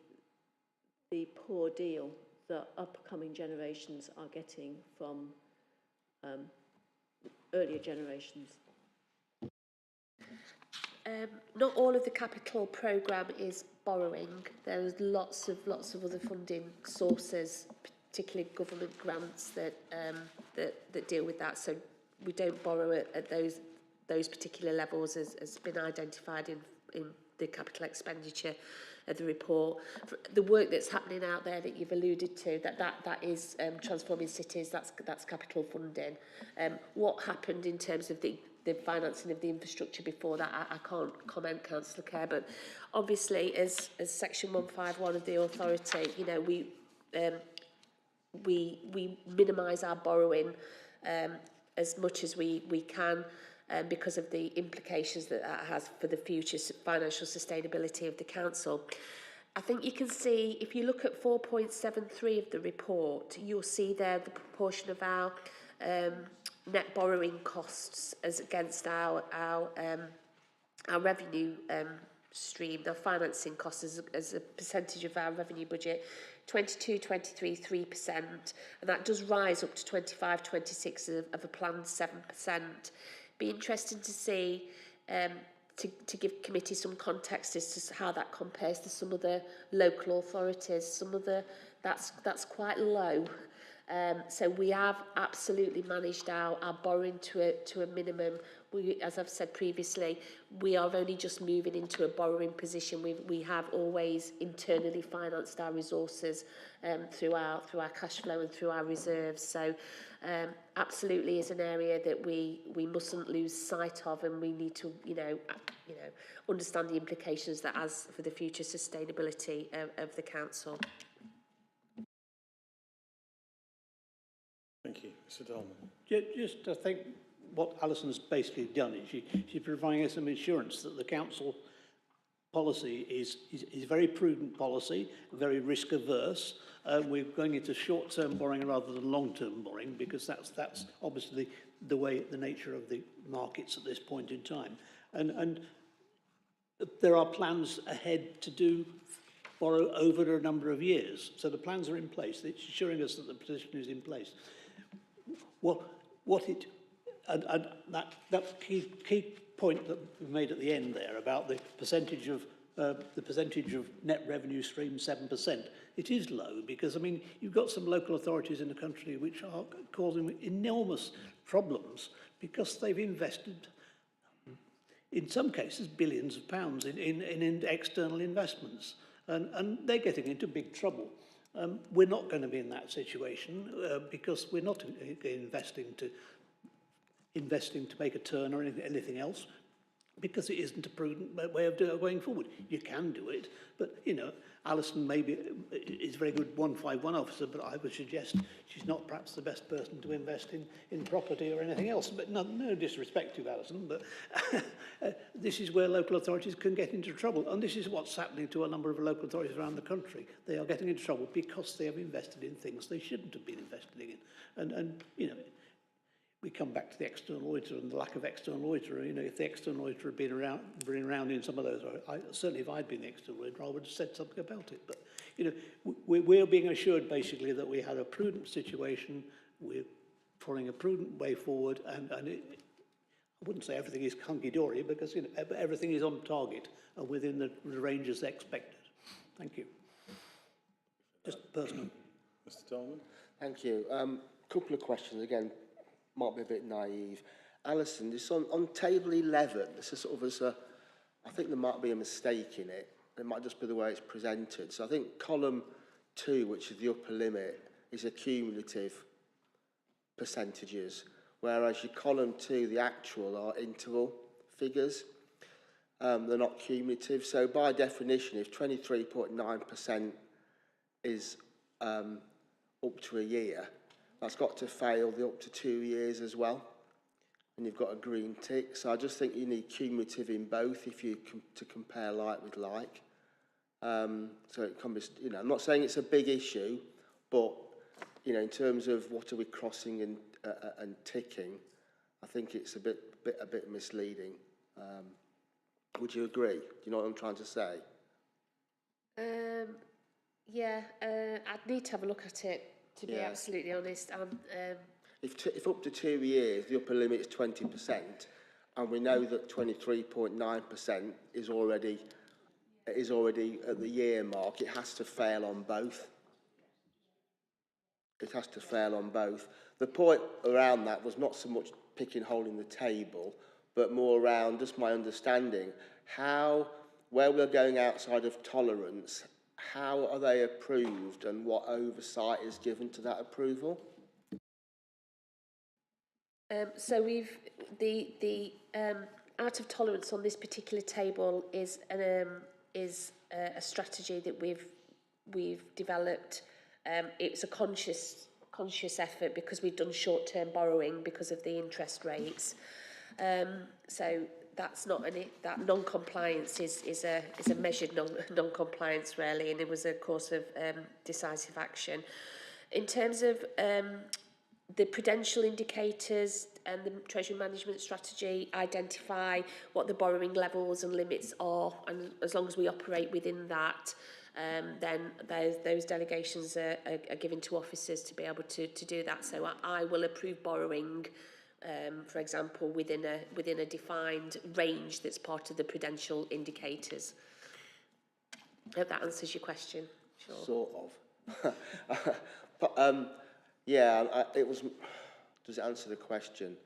poor deal that upcoming generations are getting from earlier generations. Not all of the capital programme is borrowing. There's lots of other funding sources, particularly government grants that deal with that. So we don't borrow at those particular levels as been identified in the capital expenditure of the report. The work that's happening out there that you've alluded to, that is transforming cities. That's capital funding. What happened in terms of the financing of the infrastructure before that, I can't comment, Councillor Kerr, but obviously as Section 151 of the authority, you know, we minimise our borrowing as much as we can because of the implications that has for the future financial sustainability of the council. I think you can see, if you look at 4.73 of the report, you'll see there the proportion of our net borrowing costs as against our revenue stream, the financing costs as a percentage of our revenue budget, 22, 23, 3%, and that does rise up to 25, 26 of a planned 7%. Be interesting to see, to give committee some context as to how that compares to some of the local authorities. That's quite low. So we have absolutely managed our borrowing to a minimum. As I've said previously, we are only just moving into a borrowing position. We have always internally financed our resources through our cash flow and through our reserves. So absolutely is an area that we mustn't lose sight of, and we need to understand the implications that has for the future sustainability of the council. Thank you. Mr. Dolman. Just I think what Alison's basically done is she's providing us some assurance that the council policy is very prudent policy, very risk averse. We're going into short-term borrowing rather than long-term borrowing because that's obviously the nature of the markets at this point in time. And there are plans ahead to borrow over a number of years. So the plans are in place. It's assuring us that the position is in place. That key point that we made at the end there about the percentage of net revenue stream 7%, it is low because I mean you've got some local authorities in the country which are causing enormous problems because they've invested, in some cases, billions of pounds in external investments, and they're getting into big trouble. We're not going to be in that situation because we're not investing to investing to make a turn or anything else, because it isn't a prudent way of going forward. You can do it, but, you know, Alison maybe is a very good 151 officer, but I would suggest she's not perhaps the best person to invest in property or anything else. But no disrespect to Alison, but this is where local authorities can get into trouble. And this is what's happening to a number of local authorities around the country. They are getting into trouble because they have invested in things they shouldn't have been investing in. And you know, we come back to the external auditor and the lack of external auditor. You know, if the external auditor had been around in some of those, certainly if I'd been the external auditor, I would have said something about it. But, you know, we're being assured basically that we had a prudent situation, we're following a prudent way forward, and I wouldn't say everything is hunky-dory, because, you know, everything is on target and within the ranges expected. Thank you. Just personal. Mr. Tolman? Thank you. Couple of questions again. Might be a bit naive. Alison, this on table 11, this is sort of I think there might be a mistake in it. It might just be the way it's presented. So I think column 2, which is the upper limit, is a cumulative percentages, whereas your column 2, the actual, are interval figures. They're not cumulative. So by definition, if 23.9% is up to a year, that's got to fail the up to 2 years as well, and you've got a green tick. So I just think you need cumulative in both if you to compare like with like. So it can be, you know, I'm not saying it's a big issue, but you know, in terms of what are we crossing and ticking, I think it's a bit misleading. Would you agree? Do you know what I'm trying to say? Yeah, I'd need to have a look at it, to be absolutely honest. If up to 2 years, the upper limit is 20%, and we know that 23.9% is already at the year mark, it has to fail on both. It has to fail on both. The point around that was not so much picking hole in the table, but more around just my understanding where we're going outside of tolerance. How are they approved, and what oversight is given to that approval? So we've the out of tolerance on this particular table is a strategy that we've developed. It's a conscious effort because we've done short-term borrowing because of the interest rates. So that's not that non-compliance is a measured non-compliance really, and it was a course of decisive action. In terms of the prudential indicators and the treasury management strategy identify what the borrowing levels and limits are, and as long as we operate within that, then those delegations are given to officers to be able to do that. So I will approve borrowing, for example, within a defined range that's part of the prudential indicators. I hope that answers your question. Sure. Sort of. But yeah, it was. Does it answer the question?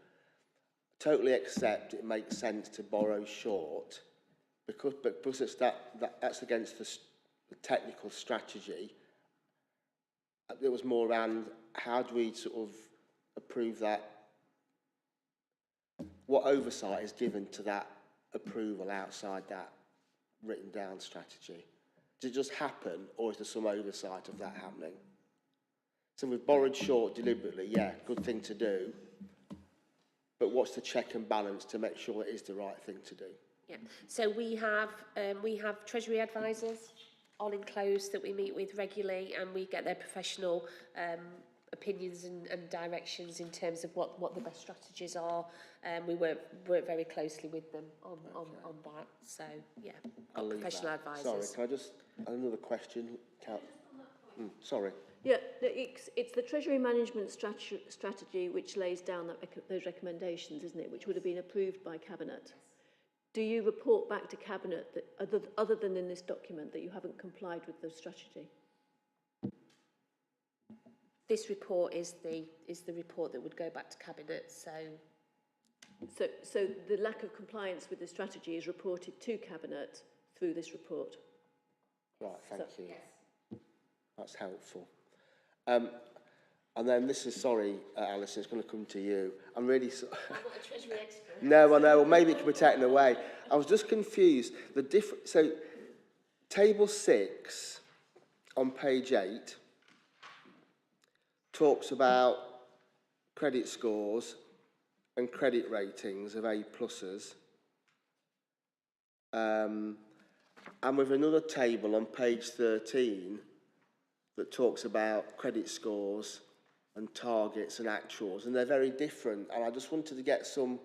Totally accept it makes sense to borrow short, because it's that's against the technical strategy. It was more around how do we sort of approve that? What oversight is given to that approval outside that written down strategy? Does it just happen, or is there some oversight of that happening? So we've borrowed short deliberately, yeah, good thing to do. But what's the check and balance to make sure it is the right thing to do? Yeah. So we have Treasury advisors, all enclosed, that we meet with regularly, and we get their professional opinions and directions in terms of what the best strategies are. We work very closely with them on that. So yeah, professional advisors. Sorry, can I just another question? Sorry. Yeah, it's the Treasury Management strategy which lays down those recommendations, isn't it, which would have been approved by Cabinet. Do you report back to Cabinet that, other than in this document, that you haven't complied with the strategy? This report is the report that would go back to Cabinet. So the lack of compliance with the strategy is reported to Cabinet through this report. Right, thank you. Yes. That's helpful. And then this is, sorry, Alison, it's going to come to you. I'm really... I'm not a treasury expert. No, I know. Well, maybe it can be taken away. I was just confused. So, table 6 on page 8 talks about credit scores and credit ratings of A+. And with another table on page 13 that talks about credit scores and targets and actuals, and they're very different. And I just wanted to get some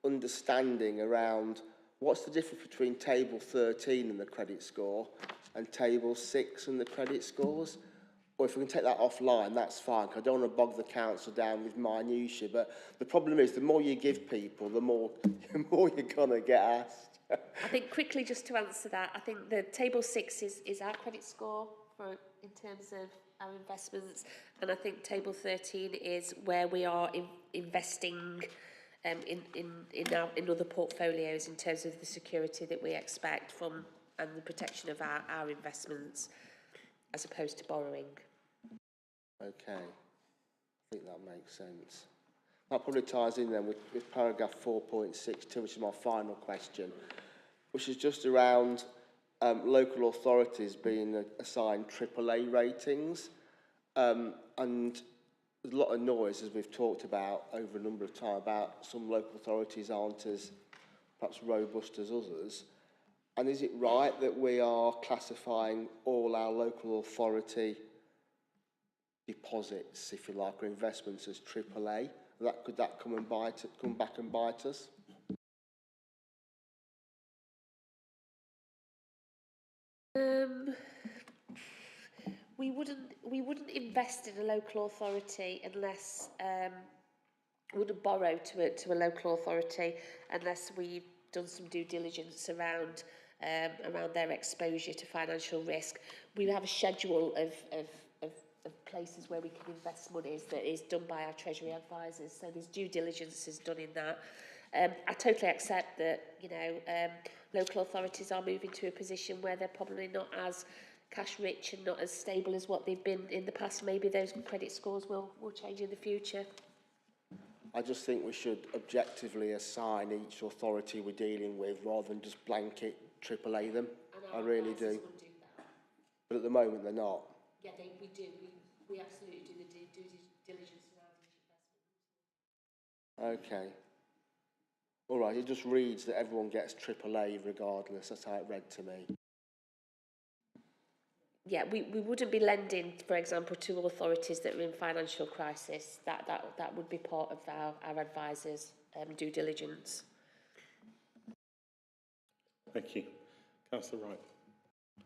understanding around what's the difference between table 13 and the credit score and table 6 and the credit scores. Or if we can take that offline, that's fine, because I don't want to bog the council down with minutiae. But the problem is, the more you give people, the more you're going to get asked. I think quickly, just to answer that, I think the table 6 is our credit score in terms of our investments, and I think table 13 is where we are investing in other portfolios in terms of the security that we expect from and the protection of our investments, as opposed to borrowing. Okay, I think that makes sense. That probably ties in then with paragraph 4.62, which is my final question, which is just around local authorities being assigned AAA ratings. And there's a lot of noise, as we've talked about over a number of times, about some local authorities aren't as perhaps robust as others. And is it right that we are classifying all our local authority deposits, if you like, or investments as AAA? Could that come back and bite us? We wouldn't invest in a local authority unless we wouldn't borrow to a local authority unless we've done some due diligence around their exposure to financial risk. We have a schedule of places where we can invest monies that is done by our Treasury advisors, so there's due diligence is done in that. I totally accept that, local authorities are moving to a position where they're probably not as cash rich and not as stable as what they've been in the past. Maybe those credit scores will change in the future. I just think we should objectively assign each authority we're dealing with rather than just blanket AAA them. I really do. But at the moment they're not. Yeah, we do. We absolutely do the due diligence around each investment. Okay. All right, it just reads that everyone gets AAA regardless. That's how it read to me. Yeah, we wouldn't be lending, for example, to authorities that are in financial crisis. That would be part of our advisors' due diligence. Thank you. Councillor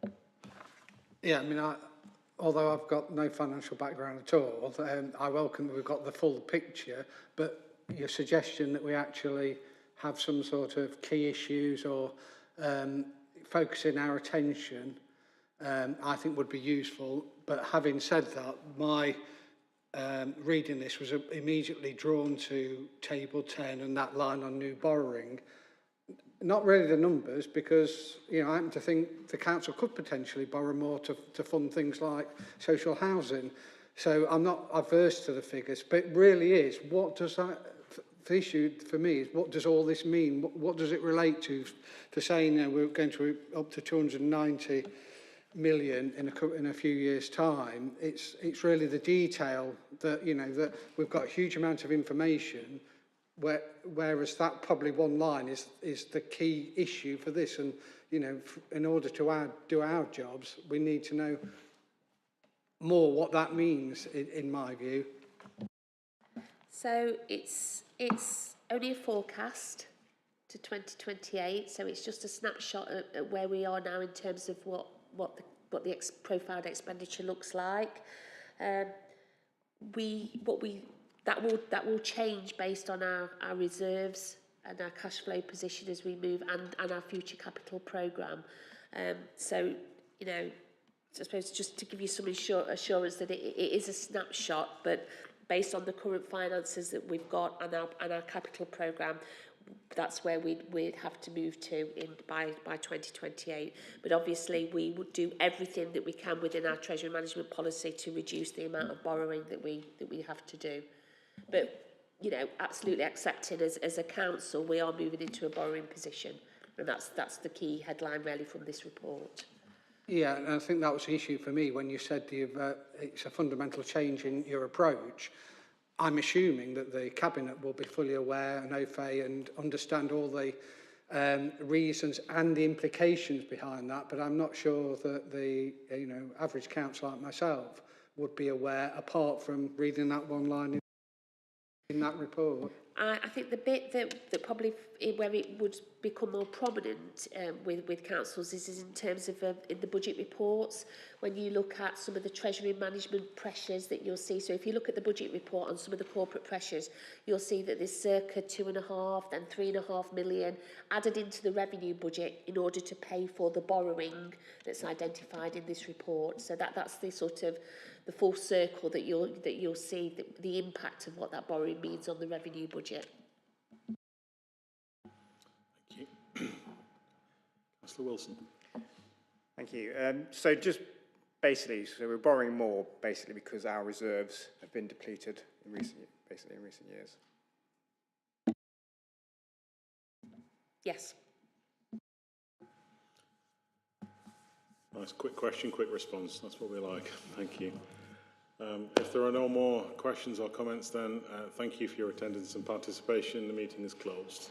Wright. Yeah, I mean, although I've got no financial background at all, I welcome that we've got the full picture, but your suggestion that we actually have some sort of key issues or focusing our attention, I think would be useful. But having said that, my reading this was immediately drawn to table 10 and that line on new borrowing. Not really the numbers, because I happen to think the council could potentially borrow more to fund things like social housing. So I'm not averse to the figures, but it really is, what does that, the issue for me is, what does all this mean? What does it relate to saying we're going to up to 290 million in a few years' time? It's really the detail that, that we've got a huge amount of information, whereas that probably one line is the key issue for this. And, in order to do our jobs, we need to know more what that means, in my view. So it's only a forecast to 2028, so it's just a snapshot at where we are now in terms of what the profiled expenditure looks like. That will change based on our reserves and our cash flow position as we move, and our future capital programme. So, I suppose just to give you some assurance that it is a snapshot, but based on the current finances that we've got and our capital programme, that's where we'd have to move to by 2028. But obviously we would do everything that we can within our treasury management policy to reduce the amount of borrowing that we have to do. But, you know, absolutely accepting as a council, we are moving into a borrowing position. And that's the key headline really from this report. Yeah, and I think that was the issue for me when you said it's a fundamental change in your approach. I'm assuming that the Cabinet will be fully aware and au fait and understand all the reasons and the implications behind that, but I'm not sure that the average council like myself would be aware, apart from reading that one line in that report. I think the bit that probably where it would become more prominent with councils is in terms of in the budget reports, when you look at some of the treasury management pressures that you'll see. So if you look at the budget report on some of the corporate pressures, you'll see that there's circa 2.5 then 3.5 million added into the revenue budget in order to pay for the borrowing that's identified in this report. So that's the sort of the full circle that you'll see the impact of what that borrowing means on the revenue budget. Thank you. Councillor Wilson. Thank you. So just basically, so we're borrowing more basically because our reserves have been depleted in recent years. Yes. Nice, quick question, quick response. That's what we like. Thank you. If there are no more questions or comments, then thank you for your attendance and participation. The meeting is closed.